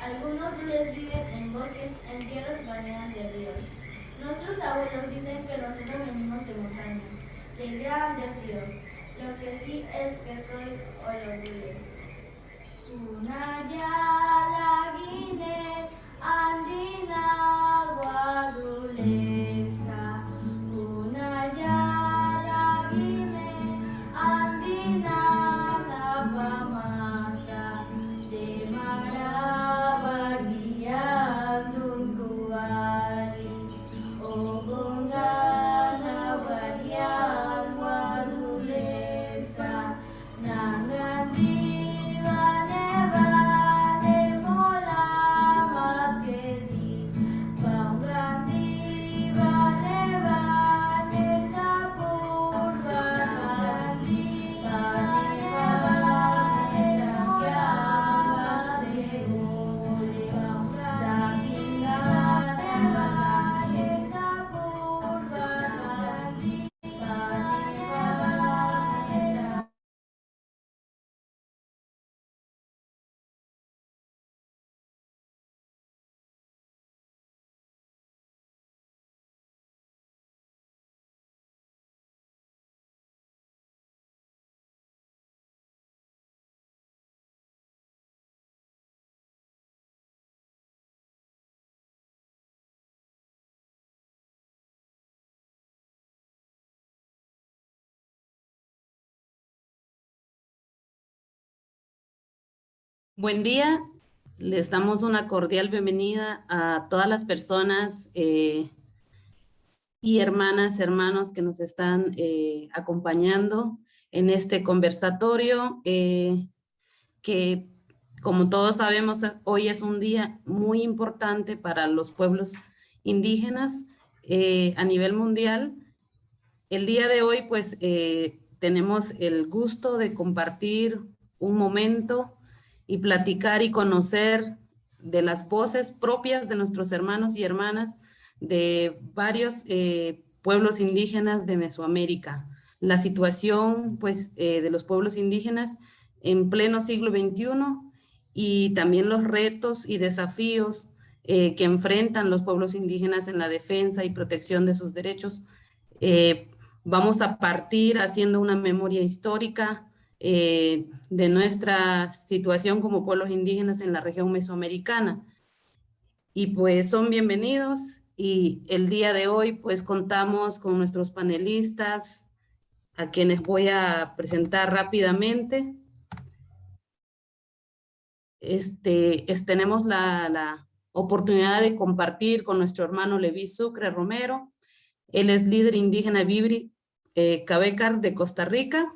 Algunos dules viven en bosques, en tierras bañadas de ríos. Nuestros abuelos dicen que nosotros venimos de montañas, de grandes ríos. Lo que sí es que soy olodule. Una yalaguine andina guadulesa. Una yalaguine andina napamasa. De maravilla dunduali. Ogongana varian guadulesa. Nangandi Buen día, les damos una cordial bienvenida a todas las personas y hermanos que nos están acompañando en este conversatorio que, como todos sabemos, hoy es un día muy importante para los pueblos indígenas a nivel mundial. El día de hoy, pues, tenemos el gusto de compartir un momento y platicar y conocer de las voces propias de nuestros hermanos y hermanas de varios pueblos indígenas de Mesoamérica. La situación, pues, de los pueblos indígenas en pleno siglo XXI y también los retos y desafíos que enfrentan los pueblos indígenas en la defensa y protección de sus derechos. Vamos a partir haciendo una memoria histórica de nuestra situación como pueblos indígenas en la región mesoamericana. Y pues son bienvenidos y el día de hoy pues contamos con nuestros panelistas a quienes voy a presentar rápidamente. Tenemos la oportunidad de compartir con nuestro hermano Leví Sucre Romero. Él es líder indígena Vibri Cabecar de Costa Rica.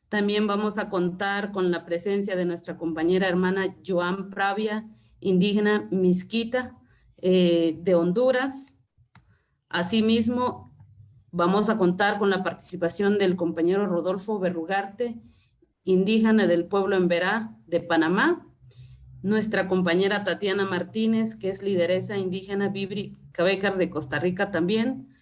También vamos a contar con la presencia de nuestra compañera hermana Joan Pravia, indígena Misquita de Honduras. Asimismo, vamos a contar con la participación del compañero Rodolfo Berrugarte, indígena del pueblo Emberá de Panamá. Nuestra compañera Tatiana Martínez, que es lideresa indígena Vibri Cabecar de Costa Rica también.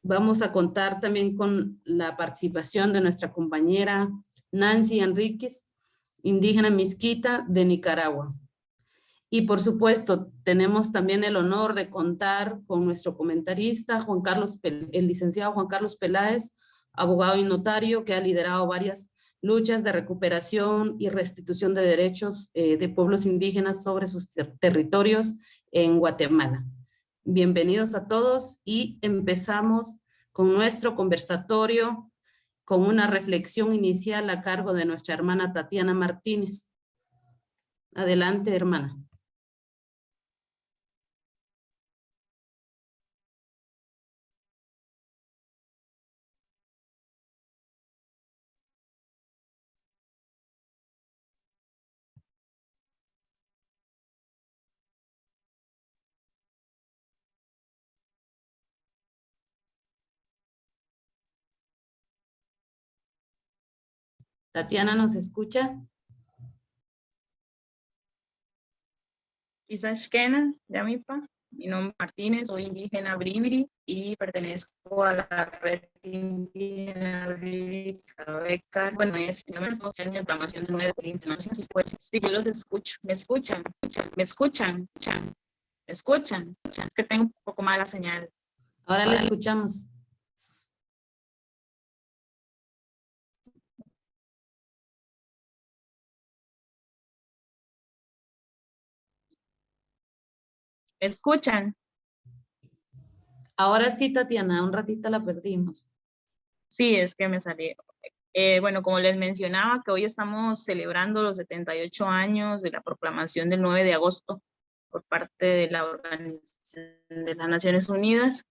Vamos a contar también con la participación de nuestra compañera Nancy Enríquez, indígena Misquita de Nicaragua. Y por supuesto, tenemos también el honor de contar con nuestro comentarista, el licenciado Juan Carlos Peláez, abogado y notario que ha liderado varias luchas de recuperación y restitución de derechos de pueblos indígenas sobre sus territorios en Guatemala. Bienvenidos a todos y empezamos con nuestro conversatorio con una reflexión inicial a cargo de nuestra hermana Tatiana Martínez. Adelante, hermana. Tatiana, ¿nos escucha? Quizás Kena, Yamipa. Mi nombre es Martínez, soy indígena Bribri y pertenezco a la red indígena Bribri Cabecar. Bueno, yo me estoy en la programación de 9 de octubre, no sé si pueden, sí, yo los escucho, me escuchan, me escuchan, me escuchan, es que tengo un poco mala señal. Ahora le escuchamos. ¿Me escuchan? Ahora sí, Tatiana, un ratito la perdimos. Sí, es que me salí. Bueno, como les mencionaba, que hoy estamos celebrando los 78 años de la proclamación del 9 de agosto por parte de la Organización de las Naciones Unidas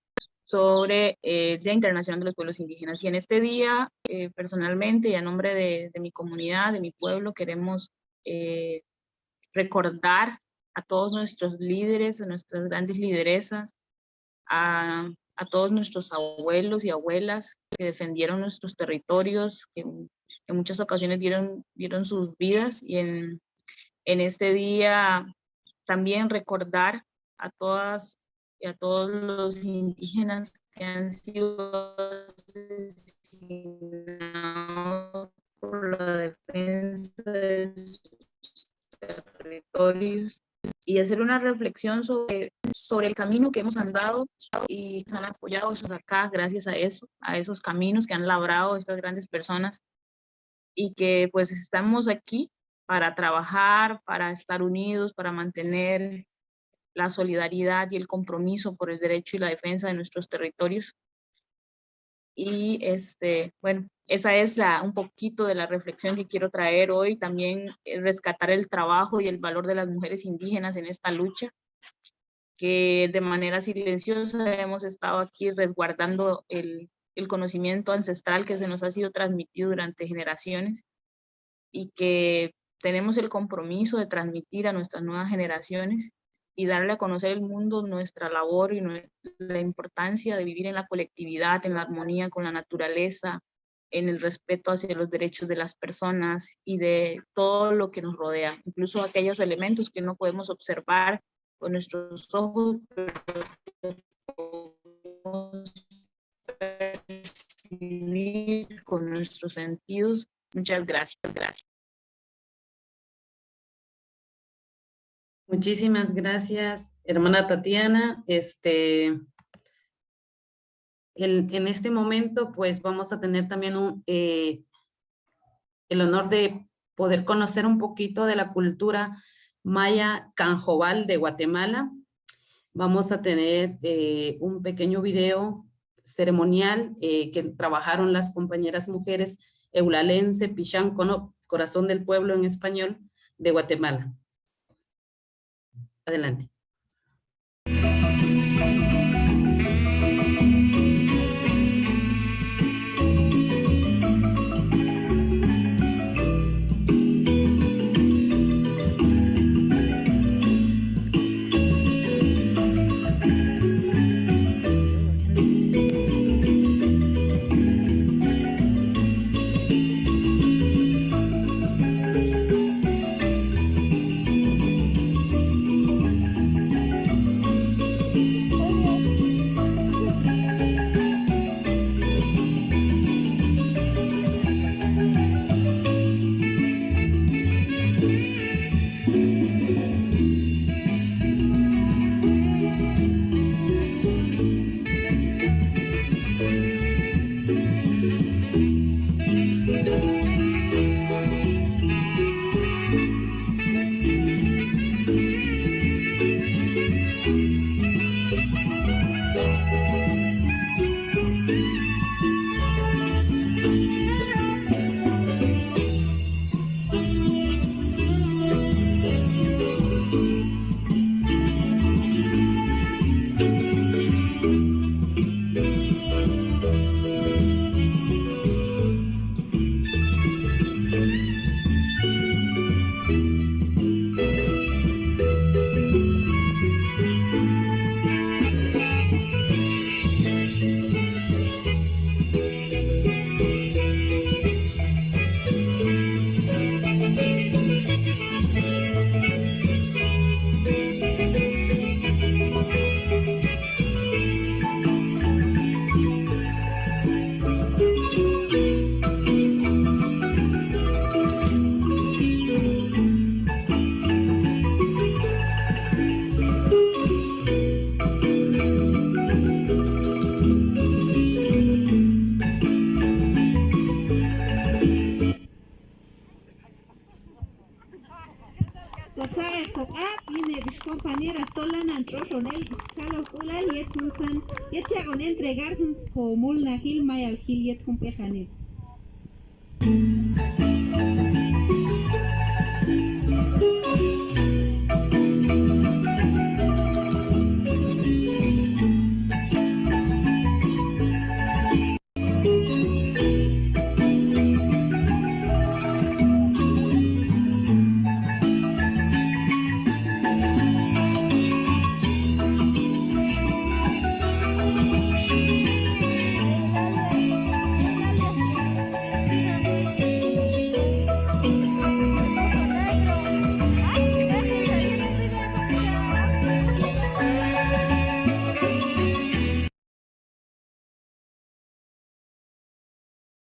sobre el Día Internacional de los Pueblos Indígenas. Y en este día, personalmente y a nombre de mi comunidad, de mi pueblo, queremos recordar a todos nuestros líderes, a nuestras grandes lideresas, a todos nuestros abuelos y abuelas que defendieron nuestros territorios, que en muchas ocasiones dieron sus vidas, y en este día también recordar a todas y a todos los indígenas que han sido asesinados por la defensa de sus territorios, y hacer una reflexión sobre el camino que hemos andado y se han apoyado esos acá gracias a eso, a esos caminos que han labrado estas grandes personas, y que pues estamos aquí para trabajar, para estar unidos, para mantener la solidaridad y el compromiso por el derecho y la defensa de nuestros territorios. Y bueno, esa es un poquito de la reflexión que quiero traer hoy. También rescatar el trabajo y el valor de las mujeres indígenas en esta lucha, que de manera silenciosa hemos estado aquí resguardando el conocimiento ancestral que se nos ha sido transmitido durante generaciones, y que tenemos el compromiso de transmitir a nuestras nuevas generaciones y darle a conocer al mundo nuestra labor y la importancia de vivir en la colectividad, en la armonía con la naturaleza, en el respeto hacia los derechos de las personas y de todo lo que nos rodea, incluso aquellos elementos que no podemos observar con nuestros ojos, pero podemos percibir con nuestros sentidos. Muchas gracias. Muchísimas gracias, hermana Tatiana. En este momento, pues vamos a tener también el honor de poder conocer un poquito de la cultura maya canjobal de Guatemala. Vamos a tener un pequeño video ceremonial que trabajaron las compañeras mujeres Eulalense, Pichán, Corazón del Pueblo en español de Guatemala. Adelante. compañeras Tolanan Troshonel, Skalo Hula, Yetunsan, Yechagon entregar Homulna Hilma y al Giliet Humpejanet.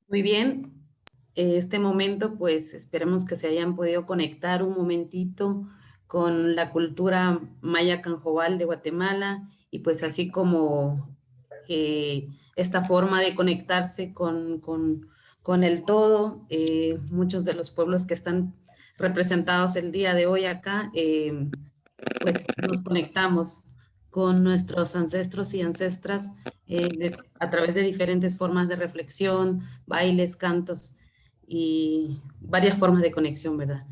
Muy bien, este momento pues esperemos que se hayan podido conectar un momentito con la cultura maya canjobal de Guatemala y pues así como esta forma de conectarse con el todo, muchos de los pueblos que están representados el día de hoy acá, pues nos conectamos con nuestros ancestros y ancestras a través de diferentes formas de reflexión, bailes, cantos y varias formas de conexión, ¿verdad?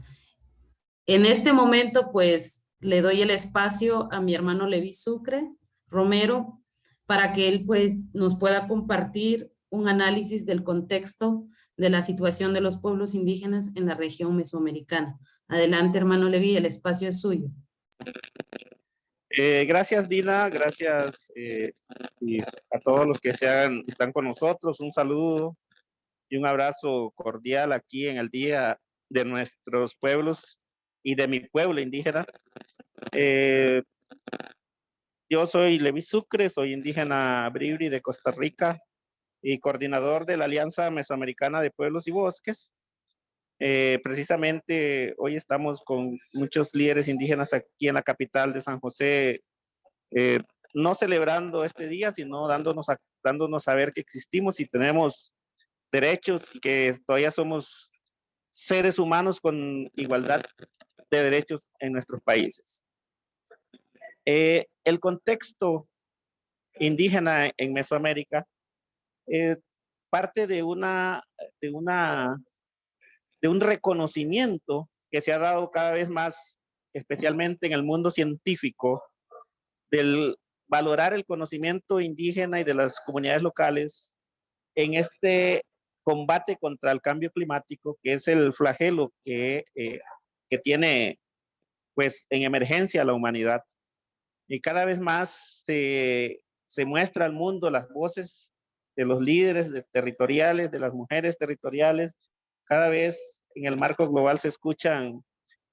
En este momento, pues, le doy el espacio a mi hermano Levi Sucre Romero para que él, pues, nos pueda compartir un análisis del contexto de la situación de los pueblos indígenas en la región mesoamericana. Adelante, hermano Levi, el espacio es suyo. Gracias, Dina, gracias y a todos los que están con nosotros. Un saludo y un abrazo cordial aquí en el Día de nuestros pueblos y de mi pueblo indígena. Yo soy Levi Sucre, soy indígena bribri de Costa Rica y coordinador de la Alianza Mesoamericana de Pueblos y Bosques. Precisamente hoy estamos con muchos líderes indígenas aquí en la capital de San José, no celebrando este día, sino dándonos a ver que existimos y tenemos derechos y que todavía somos seres humanos con igualdad de derechos en nuestros países. El contexto indígena en Mesoamérica es parte de un reconocimiento que se ha dado cada vez más, especialmente en el mundo científico, del valorar el conocimiento indígena y de las comunidades locales en este combate contra el cambio climático, que es el flagelo que tiene pues en emergencia la humanidad. Y cada vez más se muestra al mundo las voces de los líderes territoriales, de las mujeres territoriales. Cada vez en el marco global se escuchan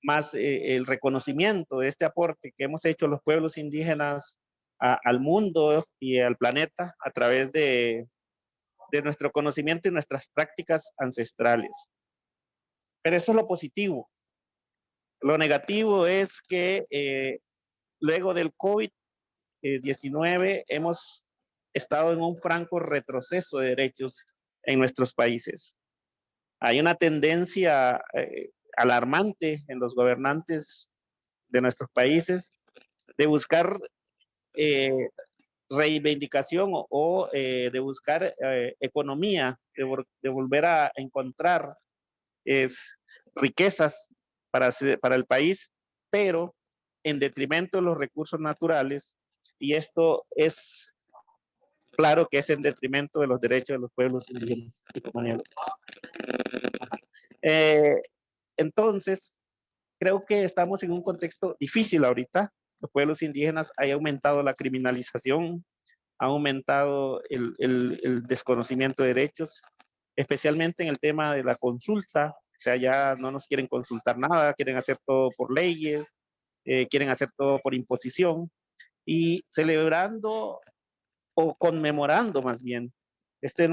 más el reconocimiento de este aporte que hemos hecho los pueblos indígenas al mundo y al planeta a través de nuestro conocimiento y nuestras prácticas ancestrales. Pero eso es lo positivo. Lo negativo es que luego del COVID-19 hemos estado en un franco retroceso de derechos en nuestros países. Hay una tendencia alarmante en los gobernantes de nuestros países de buscar reivindicación o de buscar economía, de volver a encontrar riquezas para el país, pero en detrimento de los recursos naturales, y esto es claro que es en detrimento de los derechos de los pueblos indígenas y comunidades. Entonces, creo que estamos en un contexto difícil ahorita. Los pueblos indígenas ha aumentado la criminalización, ha aumentado el desconocimiento de derechos, especialmente en el tema de la consulta. O sea, ya no nos quieren consultar nada, quieren hacer todo por leyes, quieren hacer todo por imposición. Y celebrando o conmemorando más bien este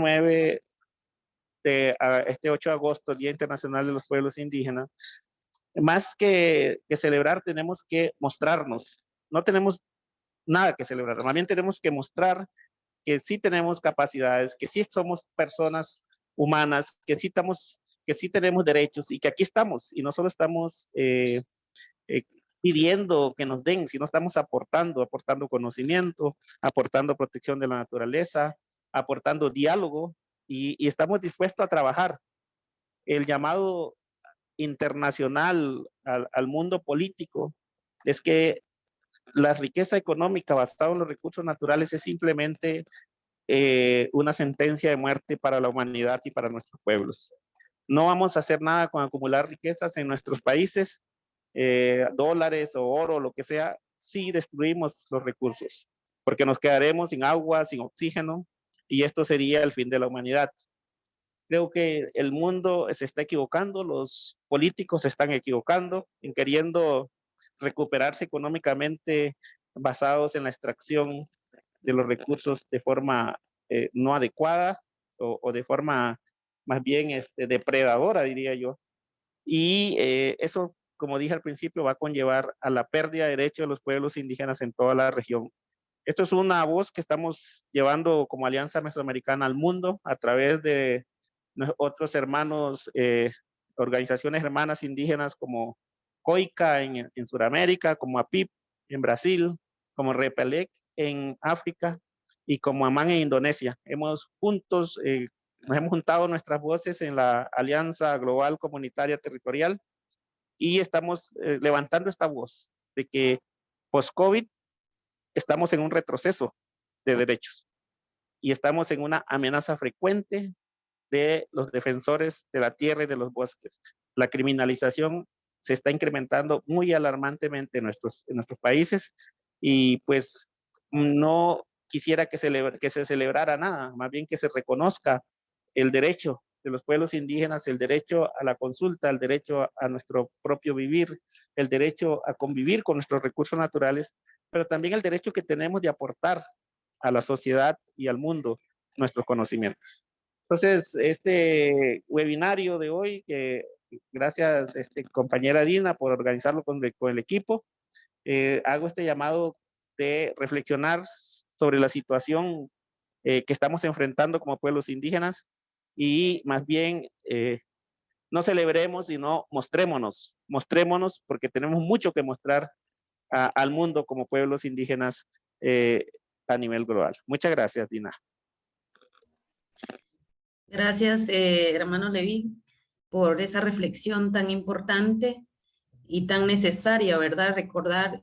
8 de agosto, Día Internacional de los Pueblos Indígenas, más que celebrar, tenemos que mostrarnos. No tenemos nada que celebrar, más bien tenemos que mostrar que sí tenemos capacidades, que sí somos personas humanas, que sí tenemos derechos y que aquí estamos. Y no solo estamos pidiendo que nos den, sino estamos aportando conocimiento, aportando protección de la naturaleza, aportando diálogo y estamos dispuestos a trabajar. El llamado internacional al mundo político es que la riqueza económica basada en los recursos naturales es simplemente una sentencia de muerte para la humanidad y para nuestros pueblos. No vamos a hacer nada con acumular riquezas en nuestros países, dólares o oro, lo que sea, si destruimos los recursos, porque nos quedaremos sin agua, sin oxígeno, y esto sería el fin de la humanidad. Creo que el mundo se está equivocando, los políticos se están equivocando en queriendo recuperarse económicamente basados en la extracción de los recursos de forma no adecuada o de forma más bien depredadora, diría yo. Y eso, como dije al principio, va a conllevar a la pérdida de derechos de los pueblos indígenas en toda la región. Esto es una voz que estamos llevando como Alianza Mesoamericana al mundo a través de otros hermanos, organizaciones hermanas indígenas como COICA en Sudamérica, como APIP en Brasil, como REPELEC en África y como AMAN en Indonesia. Hemos juntos, nos hemos juntado nuestras voces en la Alianza Global Comunitaria Territorial y estamos levantando esta voz de que post-COVID estamos en un retroceso de derechos y estamos en una amenaza frecuente de los defensores de la tierra y de los bosques. La criminalización se está incrementando muy alarmantemente en nuestros países y pues no quisiera que se celebrara nada, más bien que se reconozca el derecho de los pueblos indígenas, el derecho a la consulta, el derecho a nuestro propio vivir, el derecho a convivir con nuestros recursos naturales, pero también el derecho que tenemos de aportar a la sociedad y al mundo nuestros conocimientos. Entonces, este webinario de hoy, gracias compañera Dina por organizarlo con el equipo, hago este llamado de reflexionar sobre la situación que estamos enfrentando como pueblos indígenas y más bien no celebremos, sino mostrémonos porque tenemos mucho que mostrar al mundo como pueblos indígenas a nivel global. Muchas gracias, Dina. Gracias, hermano Leví, por esa reflexión tan importante y tan necesaria, ¿verdad? Recordar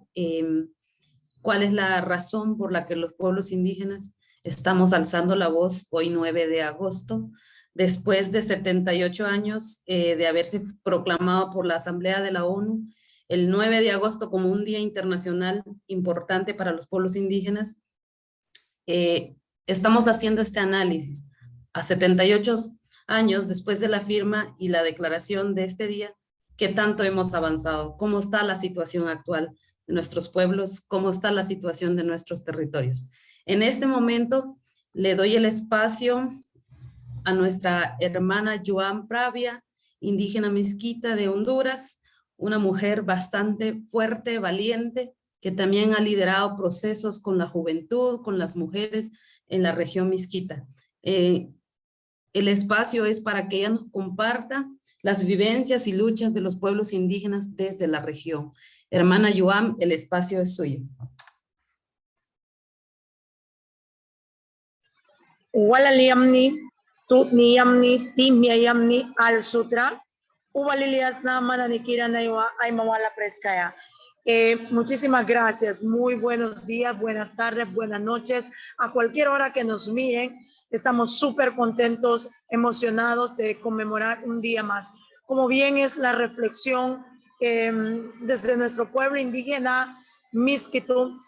cuál es la razón por la que los pueblos indígenas estamos alzando la voz hoy 9 de agosto, después de 78 años de haberse proclamado por la Asamblea de la ONU el 9 de agosto como un día internacional importante para los pueblos indígenas. Estamos haciendo este análisis a 78 años después de la firma y la declaración de este día, ¿qué tanto hemos avanzado? ¿Cómo está la situación actual de nuestros pueblos? ¿Cómo está la situación de nuestros territorios? En este momento le doy el espacio a nuestra hermana Joan Pravia, indígena mezquita de Honduras, una mujer bastante fuerte, valiente, que también ha liderado procesos con la juventud, con las mujeres en la región mezquita. El espacio es para que ella nos comparta las vivencias y luchas de los pueblos indígenas desde la región. Hermana Joan, el espacio es suyo. Walaliyamni, tutniyamni, timyayamni, al sutra, uvaliliasna mananikira naiwa aimawala preskaya. Muchísimas gracias, muy buenos días, buenas tardes, buenas noches, a cualquier hora que nos miren. Estamos súper contentos, emocionados de conmemorar un día más. Como bien es la reflexión, desde nuestro pueblo indígena Miskitu,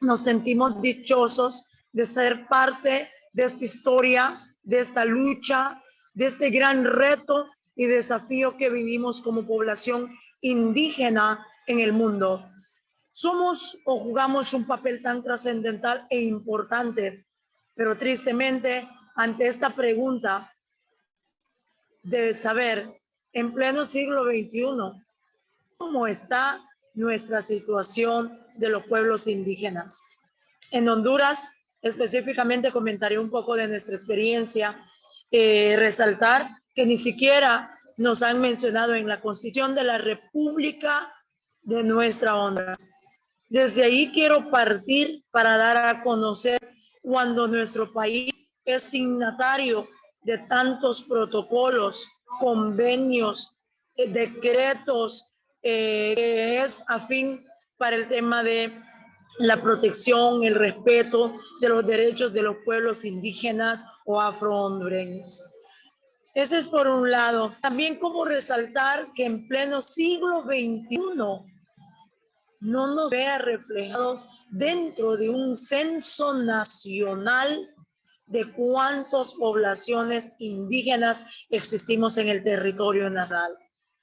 nos sentimos dichosos de ser parte de esta historia, de esta lucha, de este gran reto y desafío que vivimos como población indígena en el mundo. Somos o jugamos un papel tan trascendental e importante, pero tristemente ante esta pregunta de saber en pleno siglo XXI cómo está nuestra situación de los pueblos indígenas. En Honduras, específicamente comentaré un poco de nuestra experiencia, resaltar que ni siquiera nos han mencionado en la Constitución de la República de nuestra honra. Desde ahí quiero partir para dar a conocer cuando nuestro país es signatario de tantos protocolos, convenios, decretos, que es afín para el tema de la protección, el respeto de los derechos de los pueblos indígenas o afro-hondureños. Ese es por un lado. También como resaltar que en pleno siglo XXI no nos vea reflejados dentro de un censo nacional de cuántas poblaciones indígenas existimos en el territorio nacional.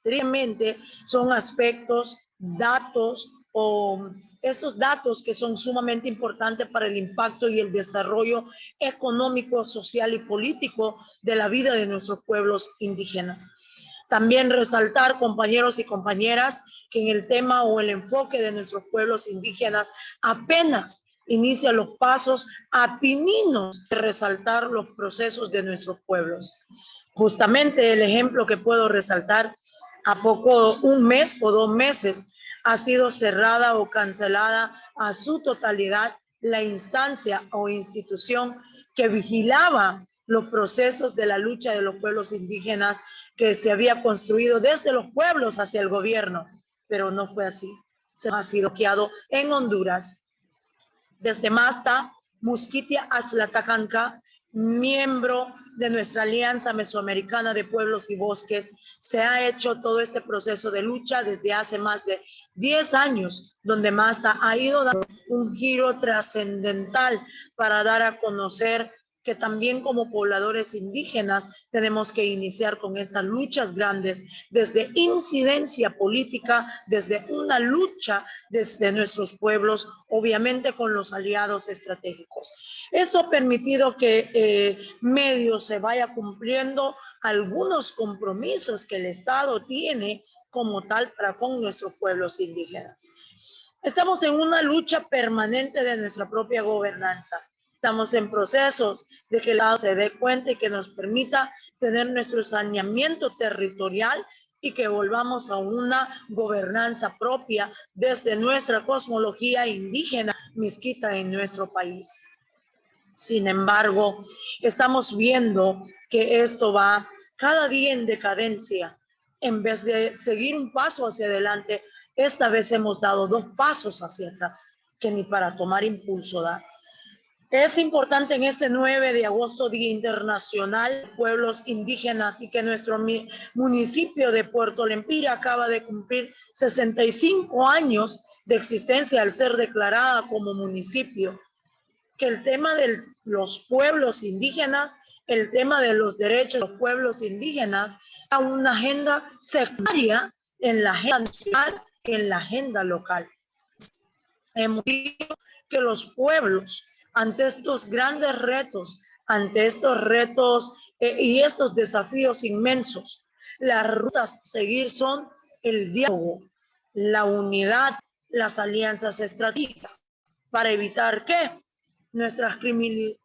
Tristemente son aspectos, datos o estos datos que son sumamente importantes para el impacto y el desarrollo económico, social y político de la vida de nuestros pueblos indígenas. También resaltar, compañeros y compañeras, que en el tema o el enfoque de nuestros pueblos indígenas apenas inicia los pasos apeninos de resaltar los procesos de nuestros pueblos. Justamente el ejemplo que puedo resaltar, a poco, un mes o 2 meses, ha sido cerrada o cancelada a su totalidad la instancia o institución que vigilaba los procesos de la lucha de los pueblos indígenas que se había construido desde los pueblos hacia el gobierno, pero no fue así. Se ha sido bloqueado en Honduras. Desde Masta, Musquitia Aslatacanca, miembro de nuestra Alianza Mesoamericana de Pueblos y Bosques, se ha hecho todo este proceso de lucha desde hace más de 10 años, donde Masta ha ido dando un giro trascendental para dar a conocer que también como pobladores indígenas tenemos que iniciar con estas luchas grandes desde incidencia política, desde una lucha desde nuestros pueblos, obviamente con los aliados estratégicos. Esto ha permitido que medio se vaya cumpliendo algunos compromisos que el Estado tiene como tal para con nuestros pueblos indígenas. Estamos en una lucha permanente de nuestra propia gobernanza. Estamos en procesos de que el Estado se dé cuenta y que nos permita tener nuestro saneamiento territorial y que volvamos a una gobernanza propia desde nuestra cosmología indígena mezquita en nuestro país. Sin embargo, estamos viendo que esto va cada día en decadencia. En vez de seguir un paso hacia adelante, esta vez hemos dado 2 pasos hacia atrás, que ni para tomar impulso da. Es importante en este 9 de agosto, Día Internacional de Pueblos Indígenas, y que nuestro municipio de Puerto Lempira acaba de cumplir 65 años de existencia al ser declarada como municipio, que el tema de los pueblos indígenas, el tema de los derechos de los pueblos indígenas, es una agenda secundaria en la agenda nacional y en la agenda local. Hemos dicho que los pueblos, ante estos grandes retos, ante estos retos y estos desafíos inmensos, las rutas a seguir son el diálogo, la unidad, las alianzas estratégicas, para evitar que nuestra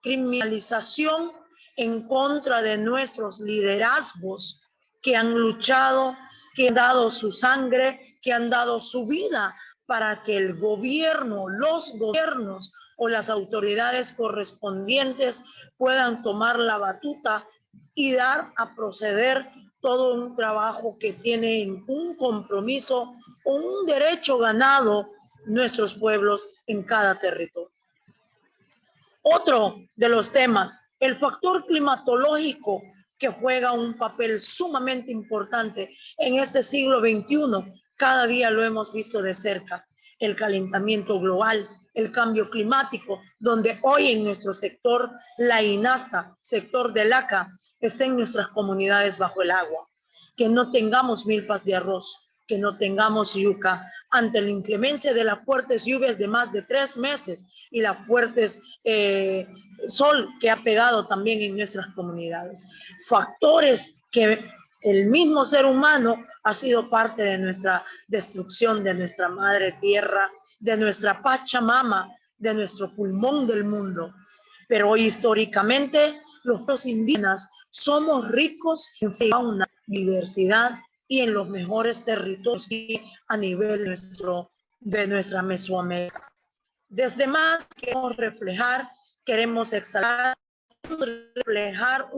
criminalización en contra de nuestros liderazgos que han luchado, que han dado su sangre, que han dado su vida para que el gobierno, los gobiernos o las autoridades correspondientes puedan tomar la batuta y dar a proceder todo un trabajo que tiene un compromiso o un derecho ganado nuestros pueblos en cada territorio. Otro de los temas, el factor climatológico, que juega un papel sumamente importante en este siglo XXI. Cada día lo hemos visto de cerca. El calentamiento global, el cambio climático, donde hoy en nuestro sector, la INASTA, sector del ACA, está en nuestras comunidades bajo el agua. Que no tengamos milpas de arroz, que no tengamos yuca, ante la inclemencia de las fuertes lluvias de más de 3 meses y las fuertes sol que ha pegado también en nuestras comunidades. Factores que el mismo ser humano ha sido parte de nuestra destrucción, de nuestra madre tierra, de nuestra Pachamama, de nuestro pulmón del mundo. Pero hoy históricamente los pueblos indígenas somos ricos en fauna, diversidad y en los mejores territorios a nivel de nuestra Mesoamérica. Desde más queremos reflejar, queremos exaltar, reflejar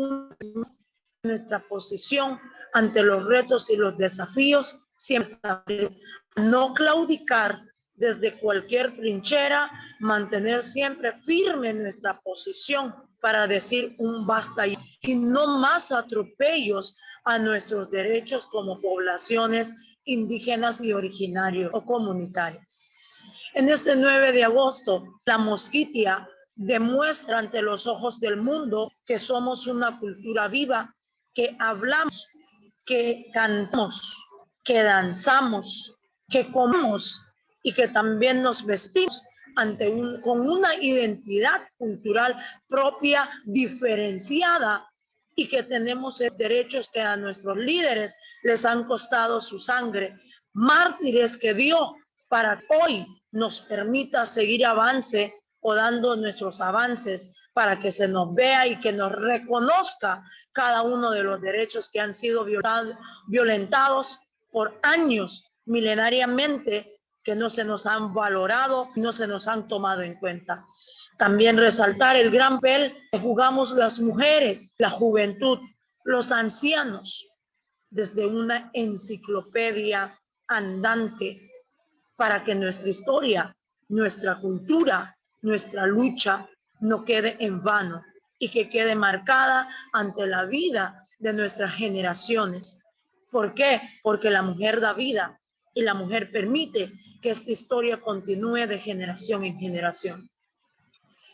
nuestra posición ante los retos y los desafíos, siempre no claudicar desde cualquier trinchera, mantener siempre firme nuestra posición para decir un basta y no más atropellos a nuestros derechos como poblaciones indígenas y originarios o comunitarias. En este 9 de agosto, la Mosquitia demuestra ante los ojos del mundo que somos una cultura viva, que hablamos, que cantamos, que danzamos, que comemos y que también nos vestimos con una identidad cultural propia, diferenciada, y que tenemos derechos que a nuestros líderes les han costado su sangre, mártires que dio para que hoy nos permita seguir avance o dando nuestros avances para que se nos vea y que nos reconozca cada uno de los derechos que han sido violentados por años, milenariamente, que no se nos han valorado, no se nos han tomado en cuenta. También resaltar el gran papel que jugamos las mujeres, la juventud, los ancianos, desde una enciclopedia andante, para que nuestra historia, nuestra cultura, nuestra lucha no quede en vano y que quede marcada ante la vida de nuestras generaciones. ¿Por qué? Porque la mujer da vida y la mujer permite que esta historia continúe de generación en generación.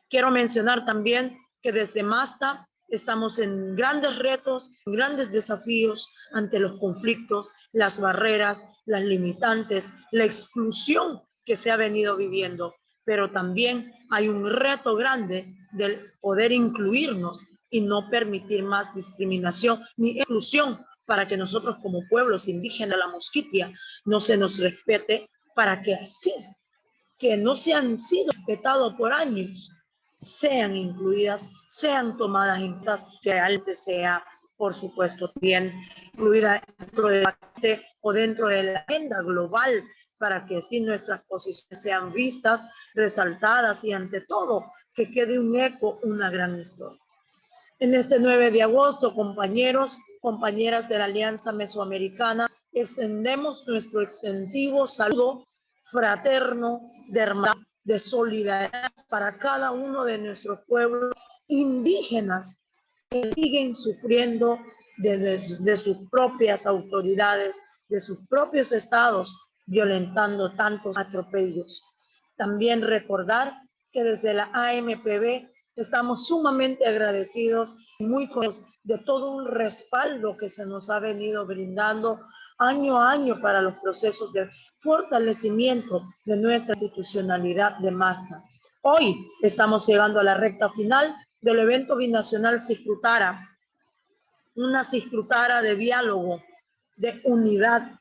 Quiero mencionar también que desde MASTA estamos en grandes retos, grandes desafíos ante los conflictos, las barreras, las limitantes, la exclusión que se ha venido viviendo. Pero también hay un reto grande del poder incluirnos y no permitir más discriminación ni exclusión para que nosotros como pueblos indígenas de la Mosquitia no se nos respete, para que así, que no se han sido respetados por años, sean incluidas, sean tomadas en cuenta, que realmente sea, por supuesto, bien incluida dentro del debate o dentro de la agenda global, para que así nuestras posiciones sean vistas, resaltadas y ante todo, que quede un eco, una gran historia. En este 9 de agosto, compañeros, compañeras de la Alianza Mesoamericana, extendemos nuestro extensivo saludo fraterno de hermandad, de solidaridad para cada uno de nuestros pueblos indígenas que siguen sufriendo de sus propias autoridades, de sus propios estados, violentando tantos atropellos. También recordar que desde la AMPB estamos sumamente agradecidos y muy contentos de todo un respaldo que se nos ha venido brindando año a año para los procesos de fortalecimiento de nuestra institucionalidad de MASTA. Hoy estamos llegando a la recta final del evento binacional Ciscrutara, una Ciscrutara de diálogo, de unidad,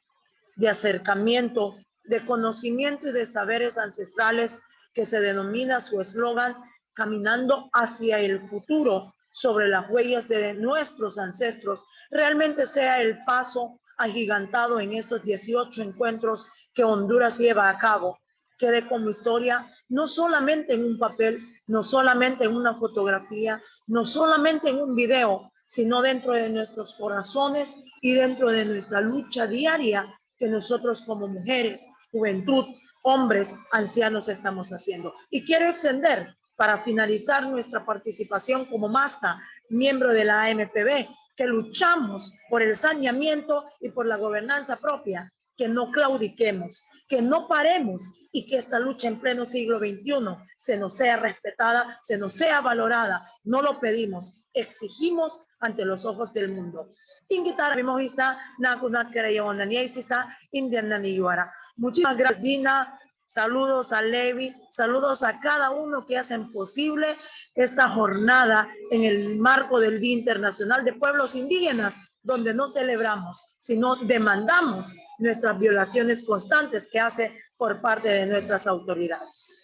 de acercamiento, de conocimiento y de saberes ancestrales, que se denomina su eslogan Caminando hacia el futuro sobre las huellas de nuestros ancestros, realmente sea el paso agigantado en estos 18 encuentros que Honduras lleva a cabo, quede como historia no solamente en un papel, no solamente en una fotografía, no solamente en un video, sino dentro de nuestros corazones y dentro de nuestra lucha diaria que nosotros como mujeres, juventud, hombres, ancianos estamos haciendo. Y quiero extender, para finalizar nuestra participación como MASTA, miembro de la AMPB, que luchamos por el saneamiento y por la gobernanza propia, que no claudiquemos, que no paremos y que esta lucha en pleno siglo XXI se nos sea respetada, se nos sea valorada. No lo pedimos, exigimos ante los ojos del mundo. Muchísimas gracias, Dina. Saludos a Levi, saludos a cada uno que hacen posible esta jornada en el marco del Día Internacional de Pueblos Indígenas, donde no celebramos, sino demandamos nuestras violaciones constantes que hace por parte de nuestras autoridades.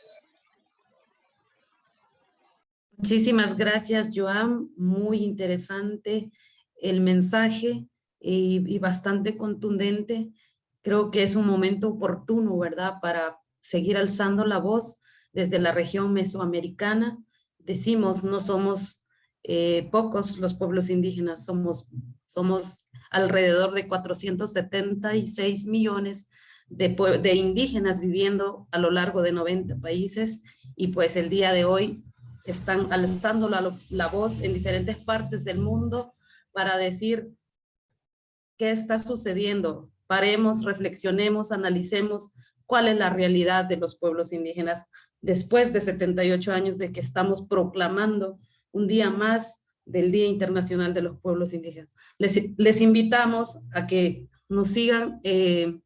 Muchísimas gracias, Joan. Muy interesante el mensaje. y bastante contundente. Creo que es un momento oportuno, ¿verdad?, para seguir alzando la voz desde la región mesoamericana. Decimos, no somos pocos los pueblos indígenas, somos alrededor de 476 millones de indígenas viviendo a lo largo de 90 países, y pues el día de hoy están alzando la voz en diferentes partes del mundo para decir qué está sucediendo. Paremos, reflexionemos, analicemos cuál es la realidad de los pueblos indígenas después de 78 años de que estamos proclamando un día más del Día Internacional de los Pueblos Indígenas. Les invitamos a que nos sigan en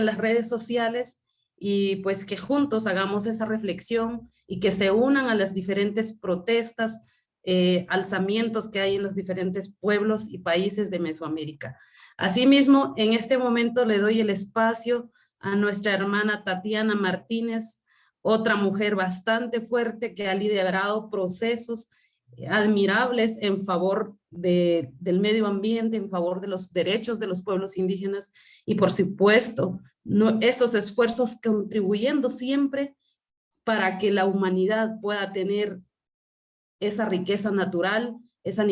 las redes sociales, y pues que juntos hagamos esa reflexión y que se unan a las diferentes protestas, alzamientos que hay en los diferentes pueblos y países de Mesoamérica. Asimismo, en este momento le doy el espacio a nuestra hermana Tatiana Martínez, otra mujer bastante fuerte que ha liderado procesos admirables en favor del medio ambiente, en favor de los derechos de los pueblos indígenas, y por supuesto, esos esfuerzos contribuyendo siempre para que la humanidad pueda tener esa riqueza natural, esa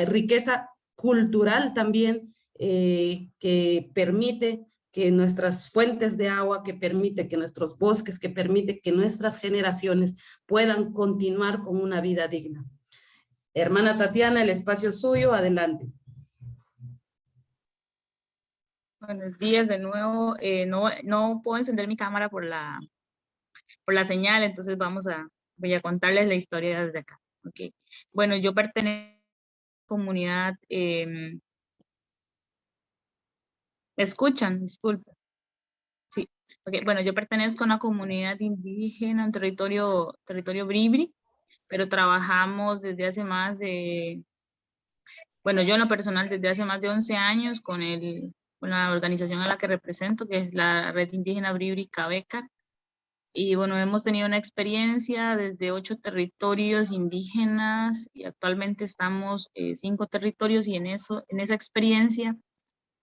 riqueza cultural también, que permite que nuestras fuentes de agua, que permite que nuestros bosques, que permite que nuestras generaciones puedan continuar con una vida digna. Hermana Tatiana, el espacio es suyo, adelante. Buenos días de nuevo. No puedo encender mi cámara por la señal, entonces voy a contarles la historia desde acá. Okay. Bueno, yo pertenezco a la comunidad, ¿me escuchan? Disculpe. Sí. Okay. Bueno, yo pertenezco a una comunidad indígena, un territorio bribri, pero trabajamos desde hace más de, bueno, yo en lo personal desde hace más de 11 años con la organización a la que represento, que es la Red Indígena Bribri Cabecar. Y bueno, hemos tenido una experiencia desde 8 territorios indígenas y actualmente estamos 5 territorios, y en esa experiencia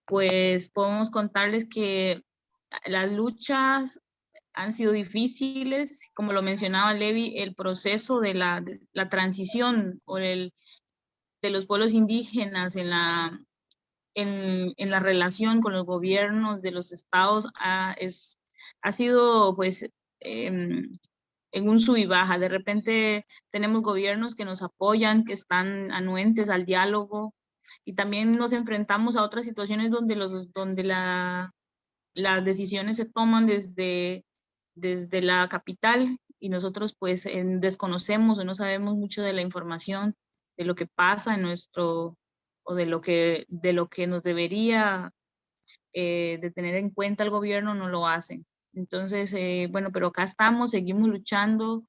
pues podemos contarles que las luchas han sido difíciles, como lo mencionaba Levi, el proceso de la transición de los pueblos indígenas en la relación con los gobiernos de los estados ha sido pues en un sub y baja. De repente tenemos gobiernos que nos apoyan, que están anuentes al diálogo, y también nos enfrentamos a otras situaciones donde las decisiones se toman desde la capital, y nosotros pues desconocemos o no sabemos mucho de la información de lo que pasa en o de lo que nos debería de tener en cuenta el gobierno, no lo hacen. Entonces, bueno, pero acá estamos, seguimos luchando.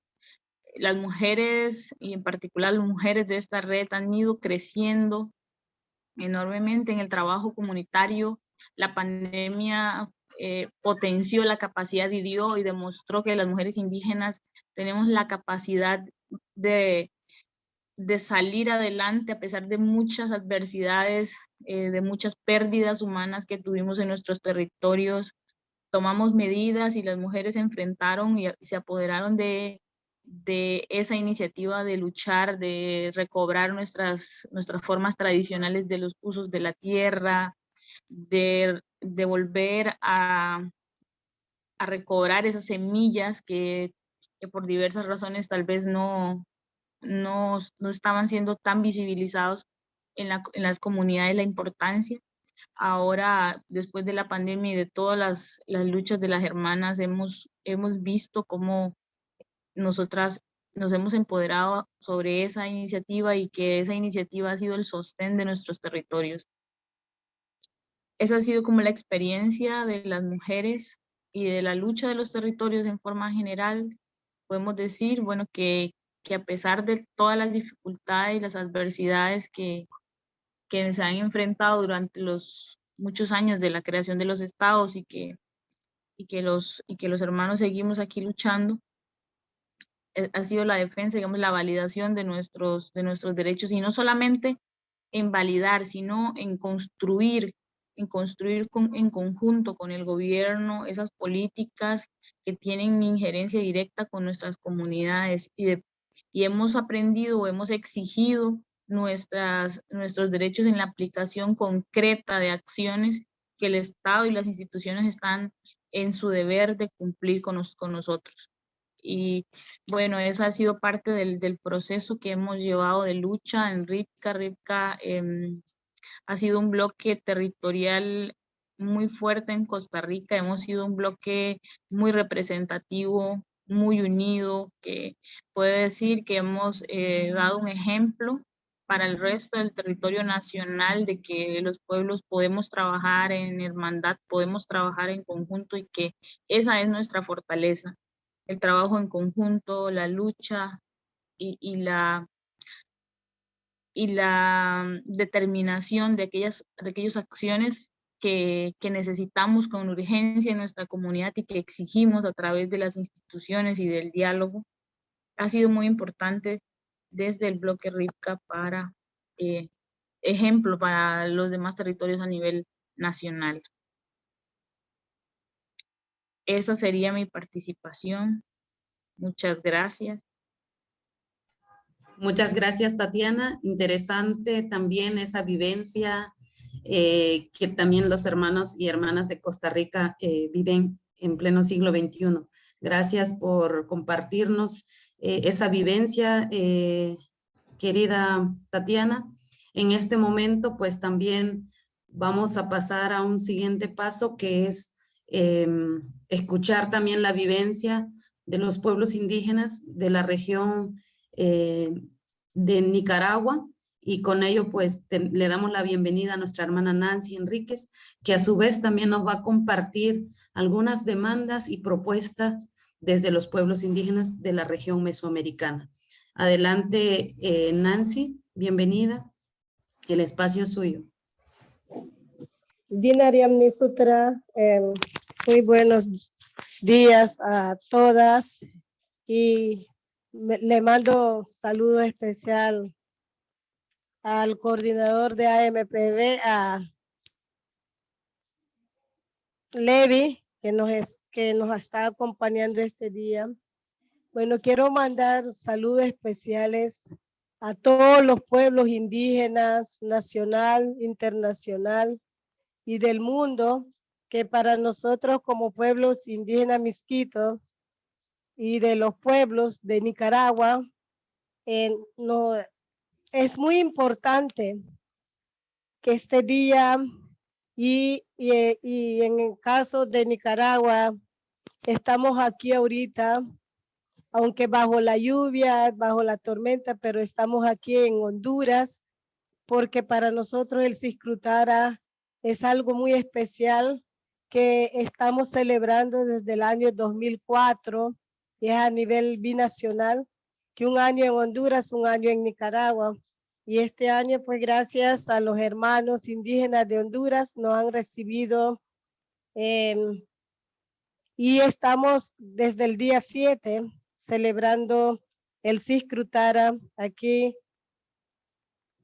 Las mujeres, y en particular las mujeres de esta red, han ido creciendo enormemente en el trabajo comunitario. La pandemia potenció la capacidad y demostró que las mujeres indígenas tenemos la capacidad de salir adelante a pesar de muchas adversidades, de muchas pérdidas humanas que tuvimos en nuestros territorios. Tomamos medidas y las mujeres se enfrentaron y se apoderaron de esa iniciativa de luchar, de recobrar nuestras formas tradicionales de los usos de la tierra, de volver a recobrar esas semillas que por diversas razones tal vez no estaban siendo tan visibilizados en las comunidades, la importancia. Ahora, después de la pandemia y de todas las luchas de las hermanas, hemos visto cómo nosotras nos hemos empoderado sobre esa iniciativa, y que esa iniciativa ha sido el sostén de nuestros territorios. Esa ha sido como la experiencia de las mujeres y de la lucha de los territorios en forma general. Podemos decir, bueno, que a pesar de todas las dificultades y las adversidades que se han enfrentado durante los muchos años de la creación de los estados, y que los hermanos seguimos aquí luchando, ha sido la defensa, digamos, la validación de nuestros derechos, y no solamente en validar, sino en construir en conjunto con el gobierno esas políticas que tienen injerencia directa con nuestras comunidades y hemos aprendido o hemos exigido nuestros derechos en la aplicación concreta de acciones que el Estado y las instituciones están en su deber de cumplir con nosotros. Y bueno, esa ha sido parte del proceso que hemos llevado de lucha en RIPCA. RIPCA ha sido un bloque territorial muy fuerte en Costa Rica, hemos sido un bloque muy representativo, muy unido, que puede decir que hemos dado un ejemplo para el resto del territorio nacional de que los pueblos podemos trabajar en hermandad, podemos trabajar en conjunto y que esa es nuestra fortaleza, el trabajo en conjunto, la lucha y la determinación de aquellas acciones que necesitamos con urgencia en nuestra comunidad y que exigimos a través de las instituciones y del diálogo, ha sido muy importante desde el bloque RIPCA para ejemplo para los demás territorios a nivel nacional. Esa sería mi participación. Muchas gracias. Muchas gracias, Tatiana. Interesante también esa vivencia que también los hermanos y hermanas de Costa Rica viven en pleno siglo XXI. Gracias por compartirnos esa vivencia, querida Tatiana. En este momento, pues también vamos a pasar a un siguiente paso que es escuchar también la vivencia de los pueblos indígenas de la región de Nicaragua, y con ello pues le damos la bienvenida a nuestra hermana Nancy Enríquez, que a su vez también nos va a compartir algunas demandas y propuestas desde los pueblos indígenas de la región mesoamericana. Adelante, Nancy, bienvenida, el espacio es suyo. Dinariamni Sutra, muy buenos días a todas y le mando saludo especial al coordinador de AMPB, a Levi, que nos está acompañando este día. Bueno, quiero mandar saludos especiales a todos los pueblos indígenas, nacional, internacional y del mundo, que para nosotros como pueblos indígenas misquitos y de los pueblos de Nicaragua, es muy importante que este día y en el caso de Nicaragua, estamos aquí ahorita, aunque bajo la lluvia, bajo la tormenta, pero estamos aquí en Honduras, porque para nosotros el Siskrutara es algo muy especial que estamos celebrando desde el año 2004, y es a nivel binacional, que un año en Honduras, un año en Nicaragua. Y este año, pues gracias a los hermanos indígenas de Honduras, nos han recibido y estamos desde el día 7 celebrando el Siskrutara aquí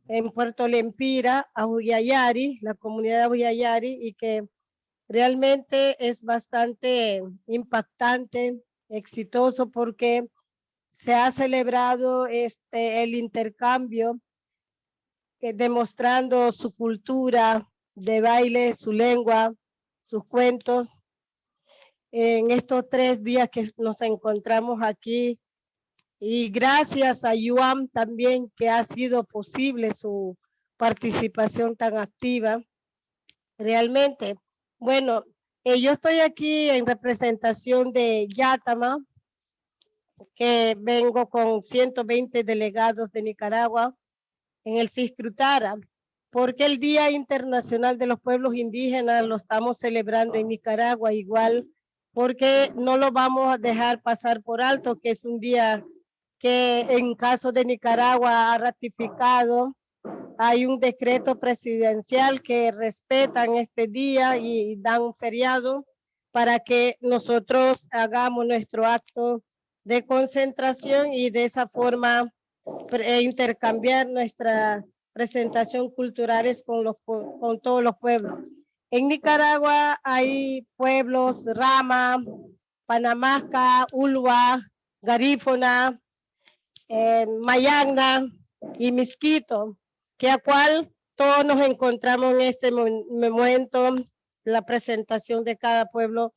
en Puerto Lempira, Ahuyayari, la comunidad de Ahuyayari, y que realmente es bastante impactante, exitoso, porque se ha celebrado el intercambio, demostrando su cultura de baile, su lengua, sus cuentos. En estos 3 días que nos encontramos aquí, y gracias a Yuam también, que ha sido posible su participación tan activa. Realmente, bueno, yo estoy aquí en representación de Yatama, que vengo con 120 delegados de Nicaragua en el Siskrutara, porque el Día Internacional de los Pueblos Indígenas lo estamos celebrando en Nicaragua igual, porque no lo vamos a dejar pasar por alto, que es un día que en caso de Nicaragua ha ratificado. Hay un decreto presidencial que respetan este día y dan un feriado para que nosotros hagamos nuestro acto de concentración y de esa forma intercambiar nuestra presentación culturales con todos los pueblos. En Nicaragua hay pueblos Rama, Panamasca, Ulua, Garífuna, Mayagna y Misquito, que a cual todos nos encontramos en este momento, la presentación de cada pueblo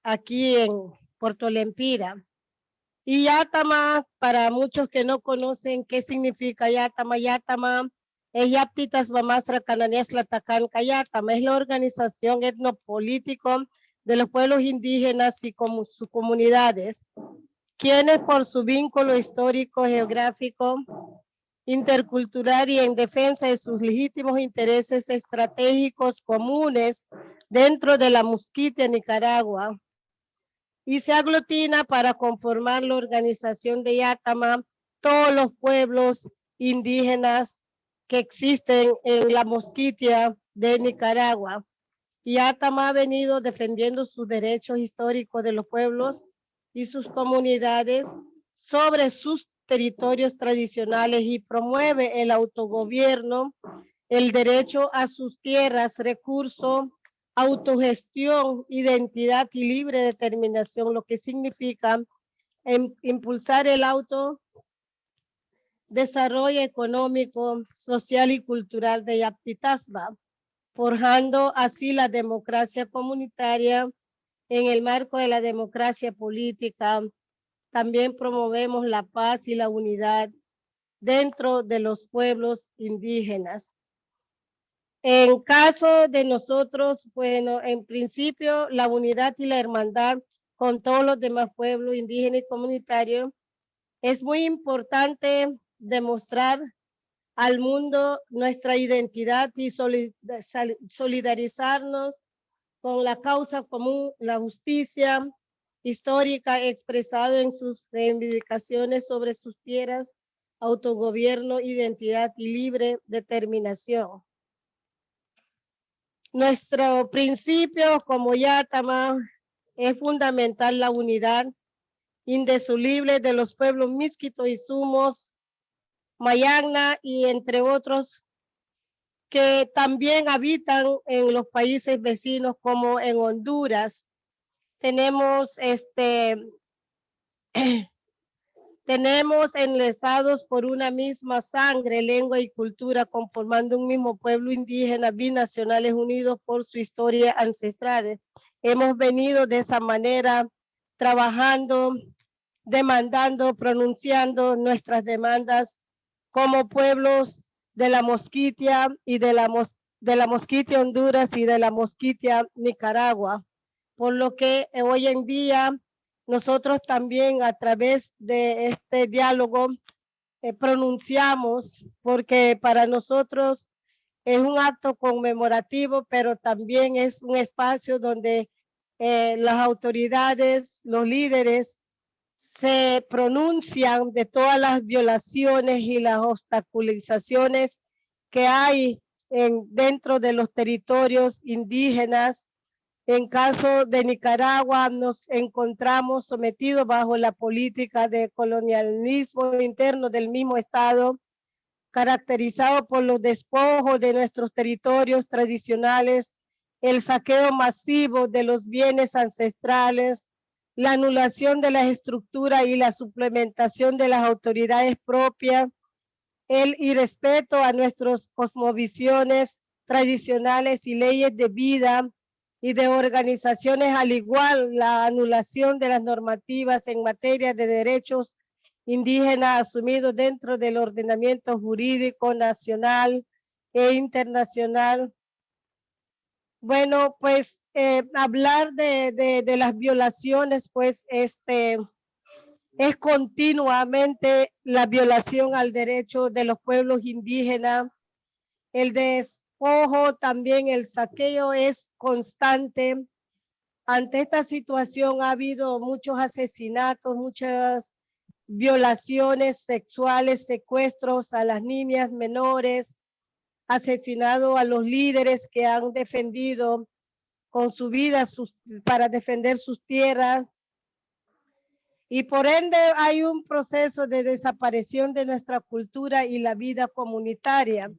aquí en Puerto Lempira. Y Yátama, para muchos que no conocen qué significa Yátama, Yátama es Yaptitas Mamastra Cananesla Tacanca Yátama, es la organización etnopolítico de los pueblos indígenas y como sus comunidades, quienes por su vínculo histórico, geográfico, intercultural y en defensa de sus legítimos intereses estratégicos comunes dentro de la Musquitia, Nicaragua, y se aglutina para conformar la organización de Yátama todos los pueblos indígenas que existen en la Musquitia de Nicaragua. Yátama ha venido defendiendo sus derechos históricos de los pueblos y sus comunidades sobre sus territorios tradicionales y promueve el autogobierno, el derecho a sus tierras, recursos, autogestión, identidad y libre determinación, lo que significa impulsar el autodesarrollo económico, social y cultural de Yaptitasba, forjando así la democracia comunitaria en el marco de la democracia política. También promovemos la paz y la unidad dentro de los pueblos indígenas. En caso de nosotros, bueno, en principio, la unidad y la hermandad con todos los demás pueblos indígenas y comunitarios, es muy importante demostrar al mundo nuestra identidad y solidarizarnos con la causa común, la justicia histórica expresado en sus reivindicaciones sobre sus tierras, autogobierno, identidad y libre determinación. Nuestro principio como Yátama es fundamental la unidad indisoluble de los pueblos Misquito y Sumos, Mayagna y entre otros que también habitan en los países vecinos como en Honduras. Tenemos tenemos enlazados por una misma sangre, lengua y cultura, conformando un mismo pueblo indígena, binacionales unidos por su historia ancestral. Hemos venido de esa manera, trabajando, demandando, pronunciando nuestras demandas como pueblos de la Musquitia y de la Musquitia Honduras y de la Musquitia Nicaragua. Por lo que hoy en día nosotros también a través de este diálogo pronunciamos, porque para nosotros es un acto conmemorativo, pero también es un espacio donde las autoridades, los líderes se pronuncian de todas las violaciones y las obstaculizaciones que hay dentro de los territorios indígenas. En caso de Nicaragua, nos encontramos sometidos bajo la política de colonialismo interno del mismo Estado, caracterizado por los despojos de nuestros territorios tradicionales, el saqueo masivo de los bienes ancestrales, la anulación de las estructuras y la suplementación de las autoridades propias, el irrespeto a nuestras cosmovisiones tradicionales y leyes de vida y de organizaciones, al igual la anulación de las normativas en materia de derechos indígenas asumidos dentro del ordenamiento jurídico nacional e internacional. Bueno, pues hablar de las violaciones, pues es continuamente la violación al derecho de los pueblos indígenas, el despojo, también el saqueo es constante. Ante esta situación ha habido muchos asesinatos, muchas violaciones sexuales, secuestros a las niñas menores, asesinado a los líderes que han defendido con su vida para defender sus tierras. Y por ende hay un proceso de desaparición de nuestra cultura y la vida comunitaria.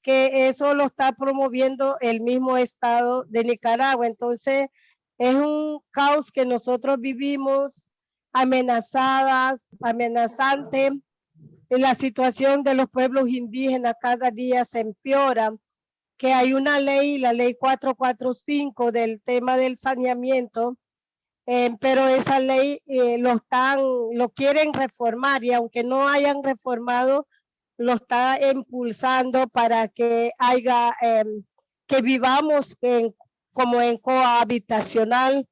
que eso lo está promoviendo el mismo Estado de Nicaragua. Entonces, es un caos que nosotros vivimos, amenazante. La situación de los pueblos indígenas cada día se empeora, que hay una ley, la ley 445 del tema del saneamiento, pero esa ley lo quieren reformar, y aunque no hayan reformado, lo está impulsando para que haya, que vivamos como en cohabitacional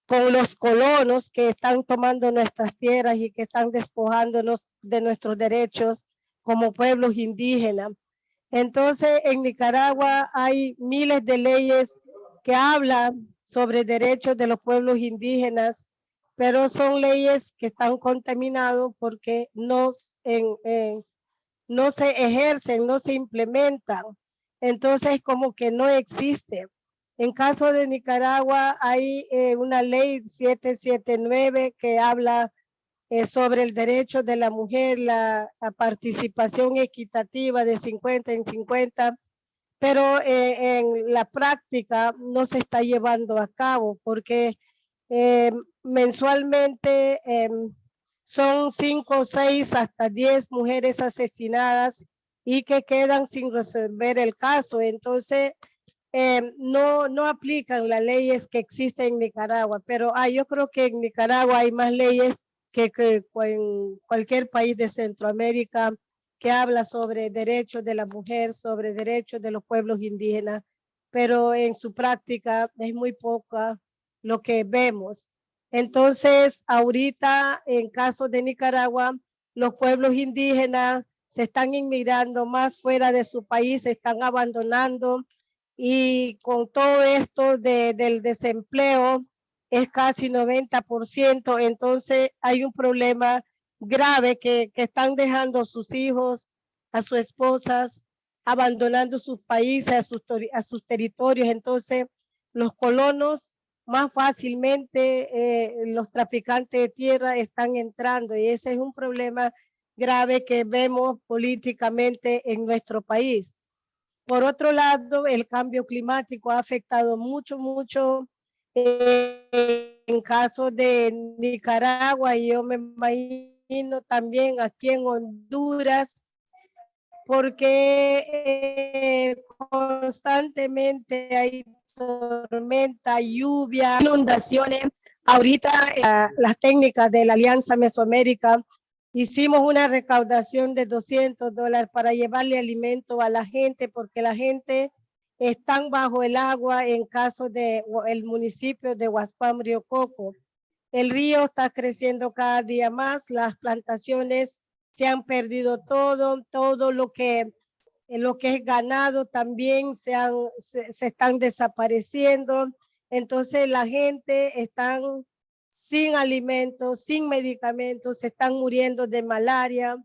con los colonos que están tomando nuestras tierras y que están despojándonos de nuestros derechos como pueblos indígenas. Entonces, en Nicaragua hay miles de leyes que hablan sobre derechos de los pueblos indígenas, pero son leyes que están contaminadas porque no se ejercen, no se implementan. Entonces, como que no existe. En caso de Nicaragua hay una ley 779 que habla sobre el derecho de la mujer, la participación equitativa de 50 en 50, pero en la práctica no se está llevando a cabo porque mensualmente son 5, 6, hasta 10 mujeres asesinadas y que quedan sin resolver el caso. Entonces, no aplican las leyes que existen en Nicaragua, pero yo creo que en Nicaragua hay más leyes que en cualquier país de Centroamérica que habla sobre derechos de la mujer, sobre derechos de los pueblos indígenas, pero en su práctica es muy poca lo que vemos. Entonces, ahorita, en caso de Nicaragua, los pueblos indígenas se están inmigrando más fuera de su país, se están abandonando, y con todo esto del desempleo es casi 90%, entonces hay un problema grave que están dejando a sus hijos, a sus esposas, abandonando sus países, a sus territorios. Entonces, los colonos más fácilmente, los traficantes de tierra están entrando, y ese es un problema grave que vemos políticamente en nuestro país. Por otro lado, el cambio climático ha afectado mucho en caso de Nicaragua, y yo me imagino también aquí en Honduras, porque constantemente hay tormenta, lluvia, inundaciones. Ahorita las técnicas de la Alianza Mesoamérica hicimos una recaudación de $200 para llevarle alimento a la gente, porque la gente está bajo el agua en caso de el municipio de Huaspán, Río Coco. El río está creciendo cada día más, las plantaciones se han perdido todo lo que es ganado también se están desapareciendo. Entonces la gente está sin alimentos, sin medicamentos, se están muriendo de malaria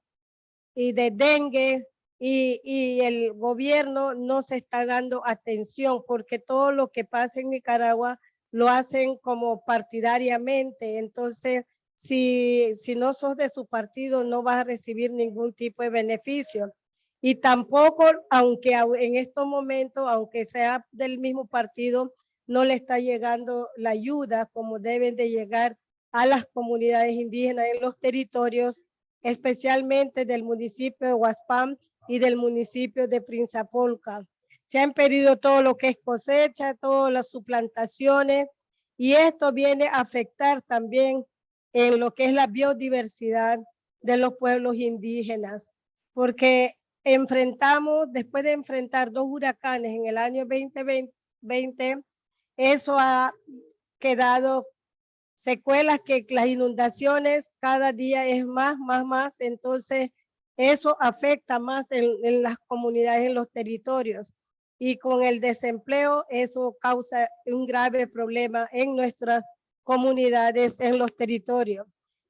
y de dengue, y el gobierno no se está dando atención, porque todo lo que pasa en Nicaragua lo hacen como partidariamente. Entonces, si no sos de su partido, no vas a recibir ningún tipo de beneficio. Y tampoco, aunque en estos momentos, aunque sea del mismo partido, no le está llegando la ayuda como deben de llegar a las comunidades indígenas en los territorios, especialmente del municipio de Huaspán y del municipio de Prinzapolca. Se han perdido todo lo que es cosecha, todas las suplantaciones, y esto viene a afectar también en lo que es la biodiversidad de los pueblos indígenas, porque después de enfrentar 2 huracanes en el año 2020, eso ha quedado secuelas, que las inundaciones cada día es más, entonces eso afecta más en las comunidades, en los territorios, y con el desempleo eso causa un grave problema en nuestras comunidades, en los territorios.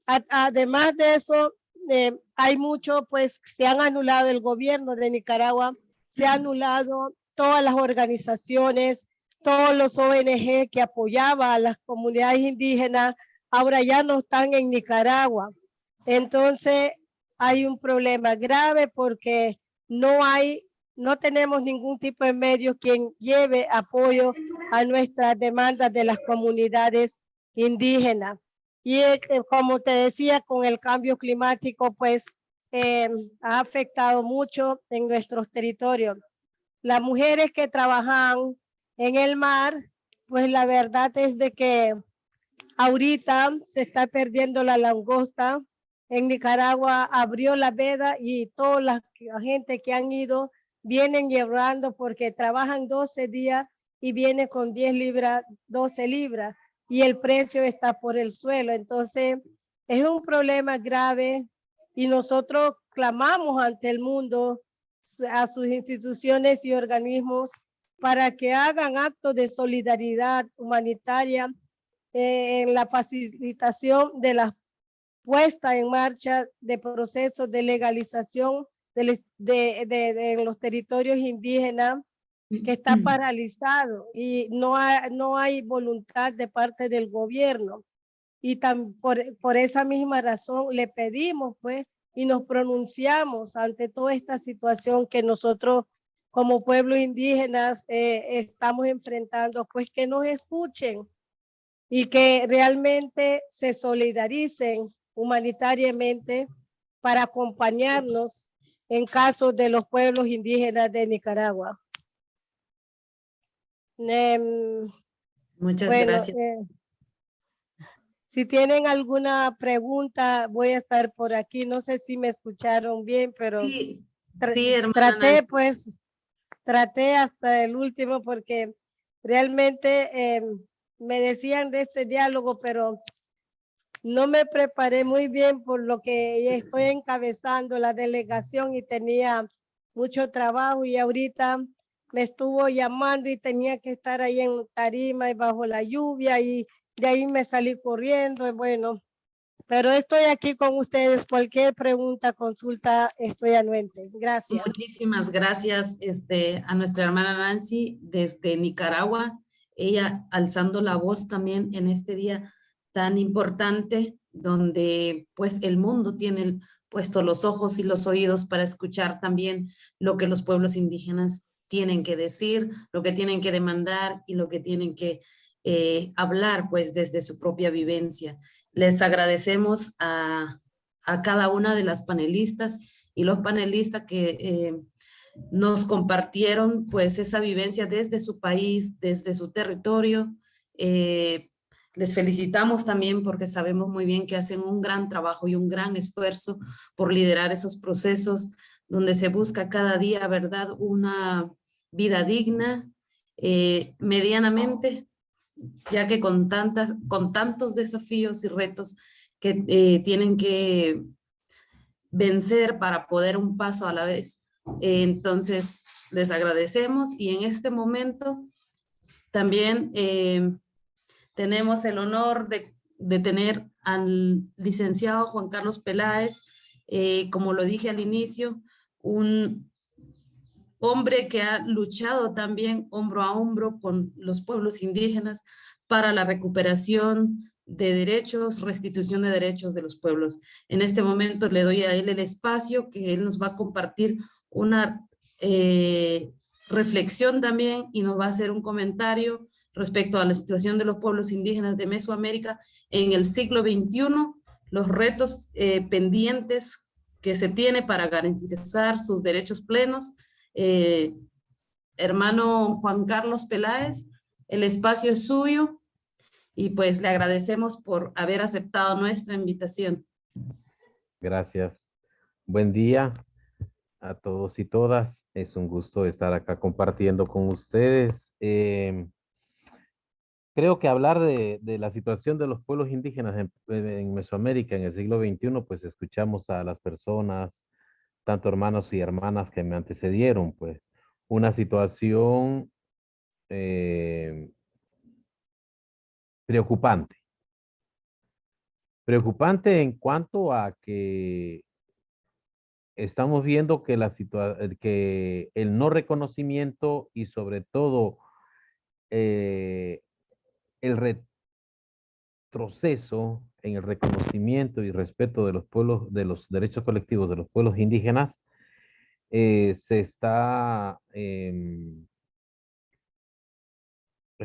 Además de eso, hay mucho, pues se han anulado el gobierno de Nicaragua, se han anulado todas las organizaciones, todos los ONG que apoyaban a las comunidades indígenas, ahora ya no están en Nicaragua. Entonces hay un problema grave porque no hay no tenemos ningún tipo de medio quien lleve apoyo a nuestras demandas de las comunidades indígenas. Y como te decía, con el cambio climático, pues ha afectado mucho en nuestros territorios. Las mujeres que trabajan en el mar, pues la verdad es de que ahorita se está perdiendo la langosta. En Nicaragua abrió la veda y toda la gente que han ido vienen llevando porque trabajan 12 días y vienen con 10 libras, 12 libras y el precio está por el suelo. Entonces es un problema grave y nosotros clamamos ante el mundo, a sus instituciones y organismos para que hagan actos de solidaridad humanitaria en la facilitación de la puesta en marcha de procesos de legalización en los territorios indígenas que está paralizado y no hay voluntad de parte del gobierno. Y por esa misma razón le pedimos pues y nos pronunciamos ante toda esta situación que nosotros como pueblos indígenas estamos enfrentando, pues que nos escuchen y que realmente se solidaricen humanitariamente para acompañarnos en caso de los pueblos indígenas de Nicaragua. Muchas Bueno, gracias. si tienen alguna pregunta, voy a estar por aquí. No sé si me escucharon bien, pero Sí, sí, hermana traté, Nancy. pues, traté hasta el último porque realmente me decían de este diálogo, pero no me preparé muy bien por lo que estoy encabezando la delegación y tenía mucho trabajo y ahorita me estuvo llamando y tenía que estar ahí en tarima y bajo la lluvia y de ahí me salí corriendo y bueno, pero estoy aquí con ustedes. Cualquier pregunta, consulta, estoy anuente. Gracias. Muchísimas gracias a nuestra hermana Nancy desde Nicaragua, ella alzando la voz también en este día tan importante donde pues el mundo tiene puesto los ojos y los oídos para escuchar también lo que los pueblos indígenas tienen que decir, lo que tienen que demandar y lo que tienen que hablar pues desde su propia vivencia. Les agradecemos a cada una de las panelistas y los panelistas que nos compartieron pues esa vivencia desde su país, desde su territorio. Les felicitamos también porque sabemos muy bien que hacen un gran trabajo y un gran esfuerzo por liderar esos procesos donde se busca cada día, ¿verdad?, una vida digna, medianamente, ya que con tantos desafíos y retos que tienen que vencer para poder un paso a la vez. Entonces, les agradecemos y en este momento también tenemos el honor de tener al licenciado Juan Carlos Peláez, como lo dije al inicio, un hombre que ha luchado también hombro a hombro con los pueblos indígenas para la recuperación de derechos, restitución de derechos de los pueblos. En este momento le doy a él el espacio que él nos va a compartir una reflexión también y nos va a hacer un comentario respecto a la situación de los pueblos indígenas de Mesoamérica en el siglo XXI, los retos pendientes que se tiene para garantizar sus derechos plenos. Hermano Juan Carlos Peláez, el espacio es suyo y pues le agradecemos por haber aceptado nuestra invitación. Gracias. Buen día a todos y todas. Es un gusto estar acá compartiendo con ustedes. Creo que hablar de la situación de los pueblos indígenas en Mesoamérica en el siglo XXI, pues escuchamos a las personas, tanto hermanos y hermanas que me antecedieron, pues una situación preocupante. Preocupante en cuanto a que estamos viendo que que el no reconocimiento y sobre todo el retroceso en el reconocimiento y respeto de los pueblos, de los derechos colectivos de los pueblos indígenas, se está, es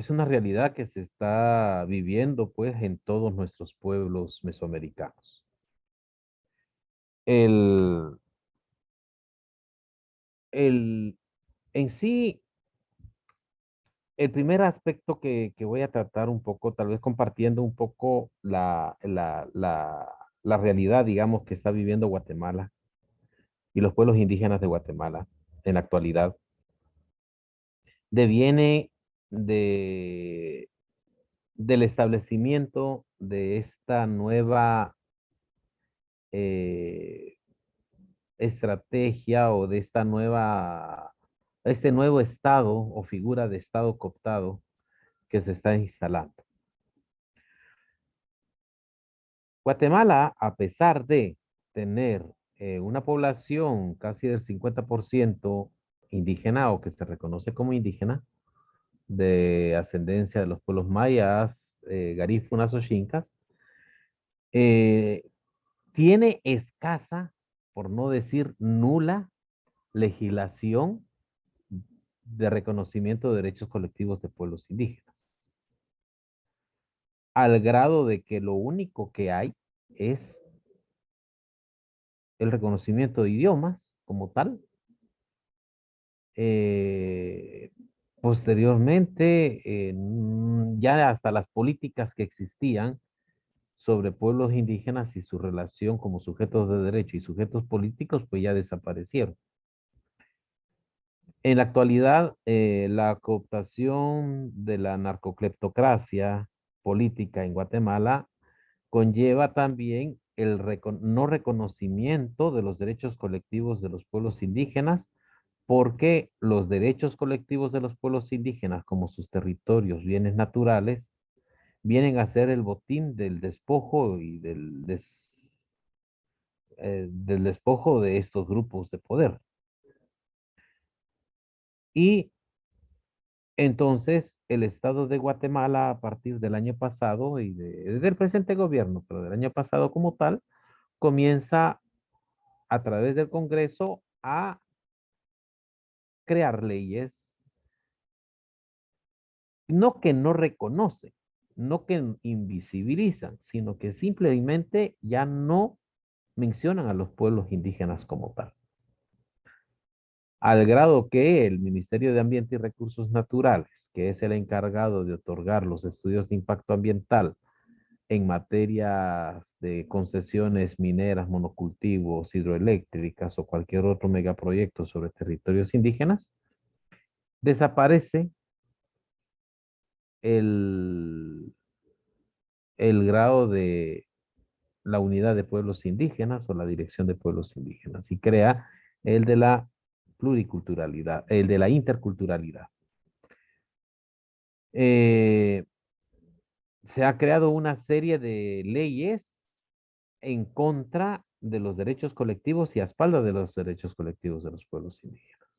una realidad que se está viviendo pues en todos nuestros pueblos mesoamericanos. El, en sí, el primer aspecto que voy a tratar un poco, tal vez compartiendo un poco la realidad, digamos, que está viviendo Guatemala y los pueblos indígenas de Guatemala en la actualidad, deviene del establecimiento de esta nueva eh, estrategia o de este nuevo estado o figura de estado cooptado que se está instalando. Guatemala, a pesar de tener una población casi del 50% indígena o que se reconoce como indígena, de ascendencia de los pueblos mayas, garífunas o xincas, tiene escasa, por no decir nula, legislación de reconocimiento de derechos colectivos de pueblos indígenas. Al grado de que lo único que hay es el reconocimiento de idiomas como tal. Posteriormente, ya hasta las políticas que existían sobre pueblos indígenas y su relación como sujetos de derecho y sujetos políticos, pues ya desaparecieron. En la actualidad, la cooptación de la narcocleptocracia política en Guatemala conlleva también el no reconocimiento de los derechos colectivos de los pueblos indígenas, porque los derechos colectivos de los pueblos indígenas, como sus territorios, bienes naturales, vienen a ser el botín del despojo y del despojo de estos grupos de poder. Y entonces el Estado de Guatemala, a partir del año pasado y del presente gobierno, pero del año pasado como tal, comienza a través del Congreso a crear leyes, no que no reconocen, no que invisibilizan, sino que simplemente ya no mencionan a los pueblos indígenas como tal. Al grado que el Ministerio de Ambiente y Recursos Naturales, que es el encargado de otorgar los estudios de impacto ambiental en materia de concesiones mineras, monocultivos, hidroeléctricas o cualquier otro megaproyecto sobre territorios indígenas, desaparece el grado de la unidad de pueblos indígenas o la dirección de pueblos indígenas y crea el de la pluriculturalidad, el de la interculturalidad. Se ha creado una serie de leyes en contra de los derechos colectivos y a espaldas de los derechos colectivos de los pueblos indígenas.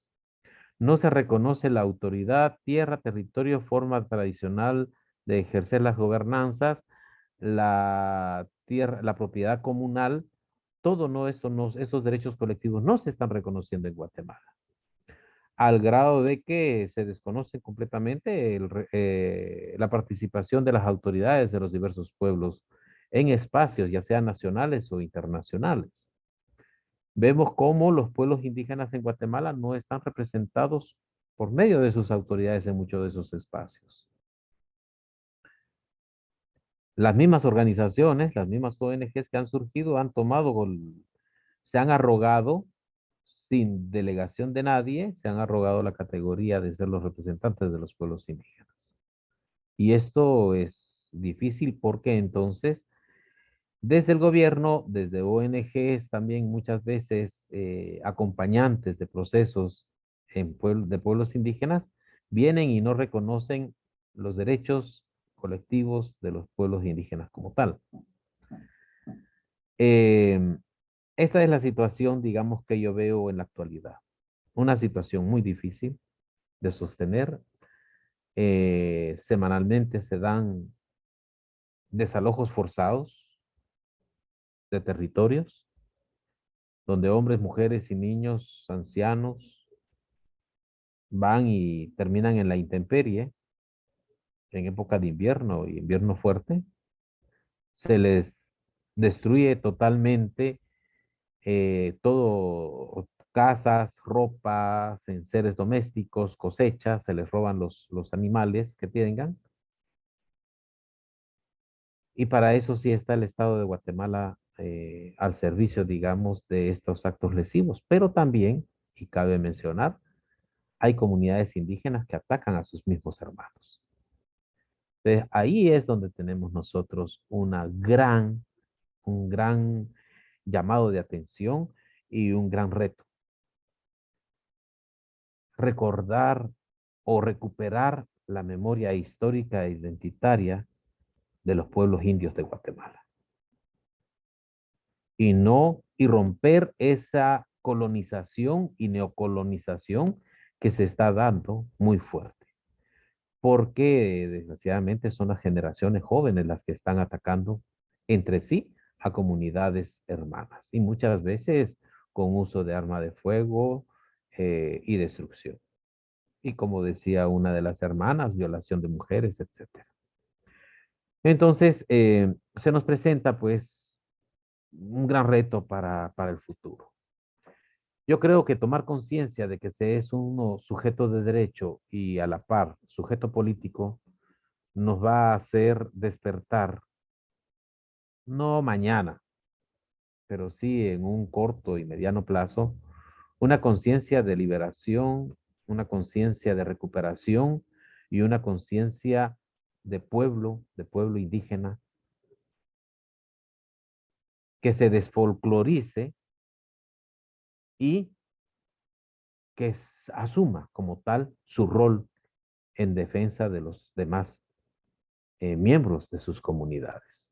No se reconoce la autoridad, tierra, territorio, forma tradicional de ejercer las gobernanzas, la tierra, la propiedad comunal, todo estos derechos colectivos no se están reconociendo en Guatemala. Al grado de que se desconoce completamente la participación de las autoridades de los diversos pueblos en espacios, ya sean nacionales o internacionales. Vemos cómo los pueblos indígenas en Guatemala no están representados por medio de sus autoridades en muchos de esos espacios. Las mismas organizaciones, las mismas ONGs que han surgido han se han arrogado, sin delegación de nadie, se han arrogado la categoría de ser los representantes de los pueblos indígenas. Y esto es difícil porque entonces, desde el gobierno, desde ONGs, también muchas veces acompañantes de procesos de pueblos indígenas, vienen y no reconocen los derechos colectivos de los pueblos indígenas como tal. Esta es la situación, digamos, que yo veo en la actualidad. Una situación muy difícil de sostener. Semanalmente se dan desalojos forzados de territorios. donde hombres, mujeres y niños, ancianos, van y terminan en la intemperie, en época de invierno y invierno fuerte, se les destruye totalmente todo, casas, ropas, enseres domésticos, cosechas, se les roban los animales que tengan. Y para eso sí está el Estado de Guatemala al servicio, digamos, de estos actos lesivos. Pero también, y cabe mencionar, hay comunidades indígenas que atacan a sus mismos hermanos. Entonces, ahí es donde tenemos nosotros un gran llamado de atención y un gran reto. Recordar o recuperar la memoria histórica e identitaria de los pueblos indios de Guatemala. Y romper esa colonización y neocolonización que se está dando muy fuerte. Porque desgraciadamente son las generaciones jóvenes las que están atacando entre sí a comunidades hermanas y muchas veces con uso de arma de fuego y destrucción. Y como decía una de las hermanas, violación de mujeres, etc. Entonces, se nos presenta pues un gran reto para el futuro. Yo creo que tomar conciencia de que se es uno sujeto de derecho y a la par sujeto político nos va a hacer despertar, no mañana, pero sí en un corto y mediano plazo, una conciencia de liberación, una conciencia de recuperación y una conciencia de pueblo indígena, que se desfolclorice y que asuma como tal su rol en defensa de los demás miembros de sus comunidades.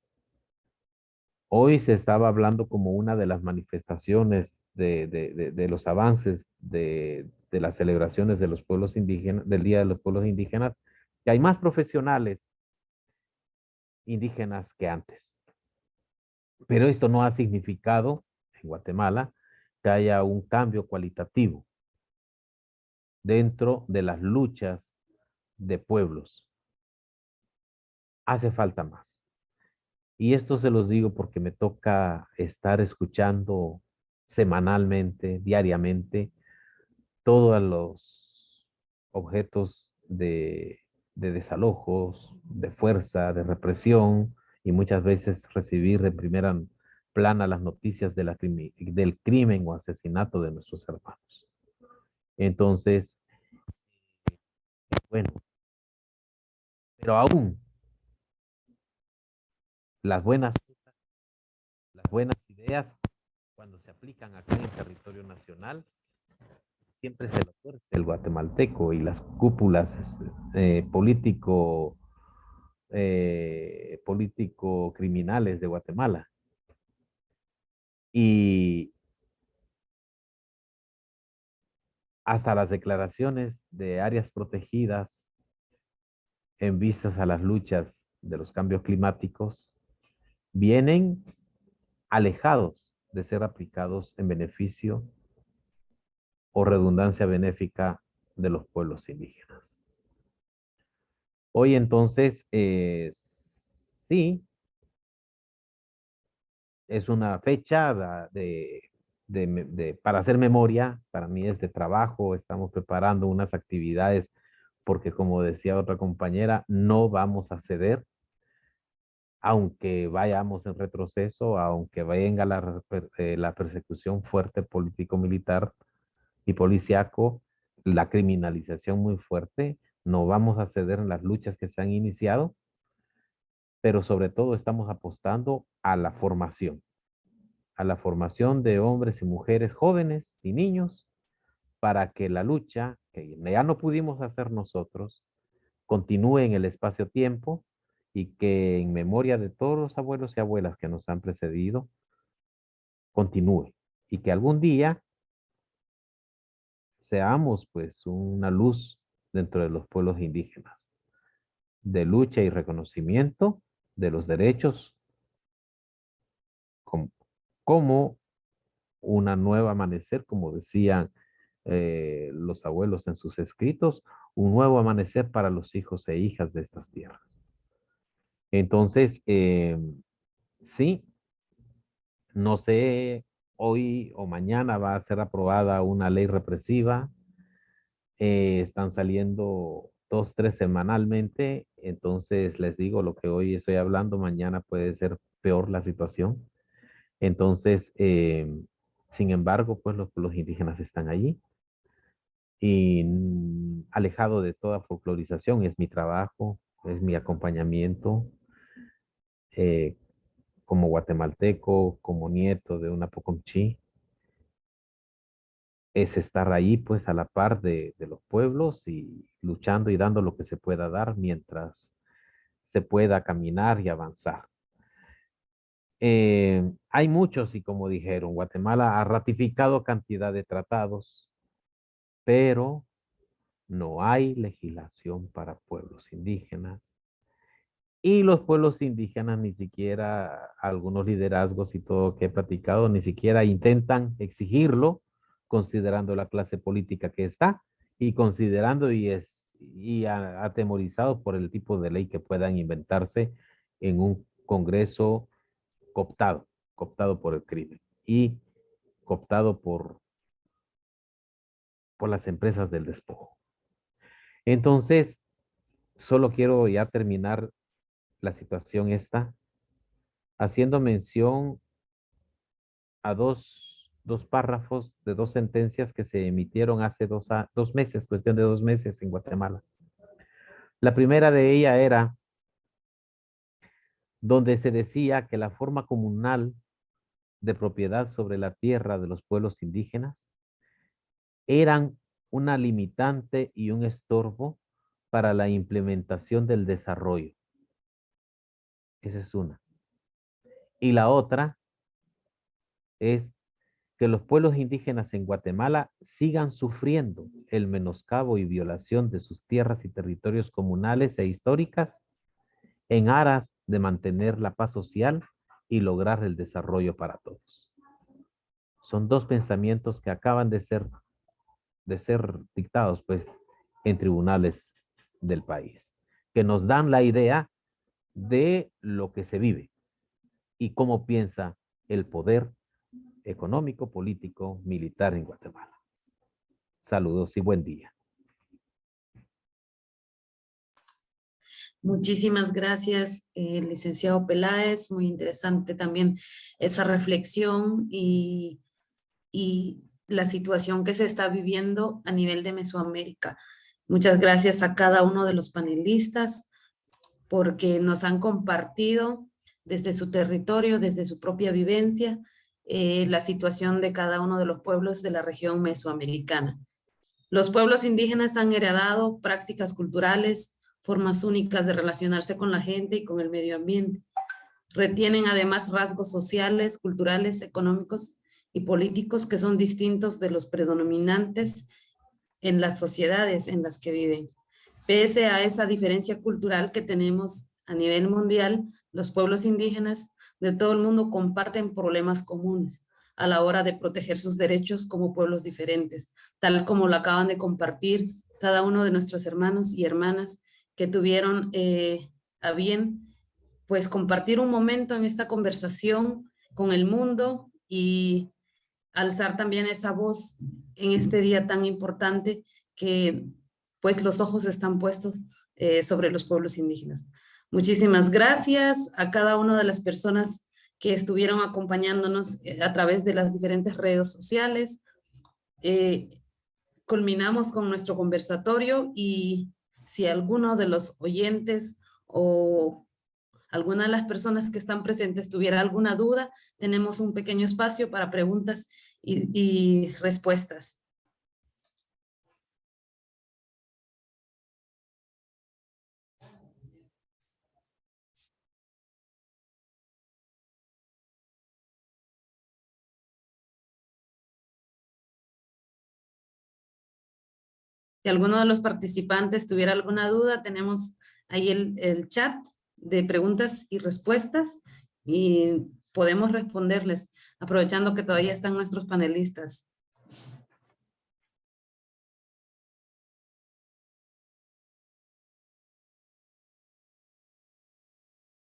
Hoy se estaba hablando como una de las manifestaciones de los avances de las celebraciones de los pueblos indígenas, del Día de los Pueblos Indígenas, que hay más profesionales indígenas que antes. Pero esto no ha significado en Guatemala que haya un cambio cualitativo dentro de las luchas de pueblos. Hace falta más. Y esto se los digo porque me toca estar escuchando semanalmente, diariamente, todos los objetos de desalojos, de fuerza, de represión, y muchas veces recibir de primera plana las noticias del crimen o asesinato de nuestros hermanos. Entonces, bueno, pero aún las buenas ideas, cuando se aplican acá en territorio nacional, siempre se lo tuerce el guatemalteco y las cúpulas político-criminales de Guatemala. Y hasta las declaraciones de áreas protegidas en vistas a las luchas de los cambios climáticos vienen alejados de ser aplicados en beneficio o redundancia benéfica de los pueblos indígenas. Hoy entonces, sí, es una fecha para hacer memoria, para mí es de trabajo, estamos preparando unas actividades porque como decía otra compañera, no vamos a ceder, aunque vayamos en retroceso, aunque venga la persecución fuerte político-militar y policiaco, la criminalización muy fuerte, no vamos a ceder en las luchas que se han iniciado, pero sobre todo estamos apostando a la formación de hombres y mujeres jóvenes y niños para que la lucha, que ya no pudimos hacer nosotros, continúe en el espacio-tiempo y que en memoria de todos los abuelos y abuelas que nos han precedido, continúe y que algún día seamos pues una luz dentro de los pueblos indígenas, de lucha y reconocimiento de los derechos como una nueva amanecer, como decían los abuelos en sus escritos, un nuevo amanecer para los hijos e hijas de estas tierras. Entonces, sí, no sé, hoy o mañana va a ser aprobada una ley represiva. Están saliendo 2, 3 semanalmente. Entonces, les digo, lo que hoy estoy hablando, mañana puede ser peor la situación. Entonces, sin embargo, pues los pueblos indígenas están allí. Y alejado de toda folclorización, es mi trabajo, es mi acompañamiento. Como guatemalteco, como nieto de una Pocomchi, es estar ahí pues a la par de los pueblos y luchando y dando lo que se pueda dar mientras se pueda caminar y avanzar. Hay muchos y como dijeron, Guatemala ha ratificado cantidad de tratados, pero no hay legislación para pueblos indígenas. Y los pueblos indígenas ni siquiera, algunos liderazgos y todo que he platicado, ni siquiera intentan exigirlo, considerando la clase política que está y considerando atemorizado por el tipo de ley que puedan inventarse en un Congreso cooptado por el crimen y cooptado por las empresas del despojo. Entonces, solo quiero ya terminar la situación esta, haciendo mención a dos párrafos de 2 sentencias que se emitieron hace 2 meses, cuestión de 2 meses en Guatemala. La primera de ella era donde se decía que la forma comunal de propiedad sobre la tierra de los pueblos indígenas eran una limitante y un estorbo para la implementación del desarrollo. Esa es una. Y la otra es que los pueblos indígenas en Guatemala sigan sufriendo el menoscabo y violación de sus tierras y territorios comunales e históricas en aras de mantener la paz social y lograr el desarrollo para todos. Son 2 pensamientos que acaban de ser dictados pues en tribunales del país, que nos dan la idea de lo que se vive y cómo piensa el poder económico, político, militar en Guatemala. Saludos y buen día. Muchísimas gracias, licenciado Peláez. Muy interesante también esa reflexión y la situación que se está viviendo a nivel de Mesoamérica. Muchas gracias a cada uno de los panelistas porque nos han compartido desde su territorio, desde su propia vivencia, la situación de cada uno de los pueblos de la región mesoamericana. Los pueblos indígenas han heredado prácticas culturales, formas únicas de relacionarse con la gente y con el medio ambiente. Retienen además rasgos sociales, culturales, económicos y políticos que son distintos de los predominantes en las sociedades en las que viven. Pese a esa diferencia cultural que tenemos a nivel mundial, los pueblos indígenas de todo el mundo comparten problemas comunes a la hora de proteger sus derechos como pueblos diferentes, tal como lo acaban de compartir cada uno de nuestros hermanos y hermanas que tuvieron a bien pues compartir un momento en esta conversación con el mundo y alzar también esa voz en este día tan importante que pues los ojos están puestos sobre los pueblos indígenas. Muchísimas gracias a cada una de las personas que estuvieron acompañándonos a través de las diferentes redes sociales. Culminamos con nuestro conversatorio y si alguno de los oyentes o alguna de las personas que están presentes tuviera alguna duda, tenemos un pequeño espacio para preguntas y respuestas. Si alguno de los participantes tuviera alguna duda, tenemos ahí el chat de preguntas y respuestas y podemos responderles, aprovechando que todavía están nuestros panelistas.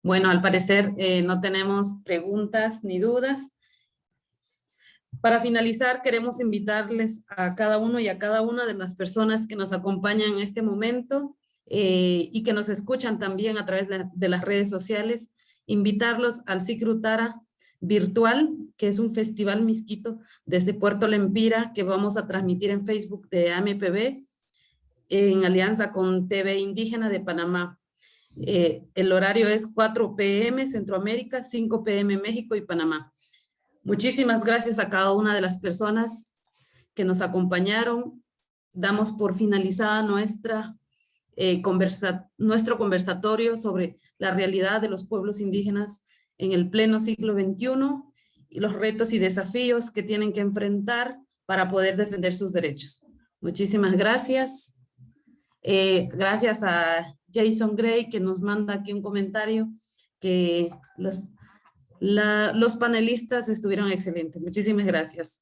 Bueno, al parecer no tenemos preguntas ni dudas. Para finalizar, queremos invitarles a cada uno y a cada una de las personas que nos acompañan en este momento y que nos escuchan también a través de las redes sociales, invitarlos al Cicrutara virtual, que es un festival misquito desde Puerto Lempira que vamos a transmitir en Facebook de AMPB en alianza con TV Indígena de Panamá. El horario es 4 p.m. Centroamérica, 5 p.m. México y Panamá. Muchísimas gracias a cada una de las personas que nos acompañaron. Damos por finalizada nuestro conversatorio sobre la realidad de los pueblos indígenas en el pleno siglo XXI y los retos y desafíos que tienen que enfrentar para poder defender sus derechos. Muchísimas gracias. Gracias a Jason Gray, que nos manda aquí un comentario que los panelistas estuvieron excelentes. Muchísimas gracias.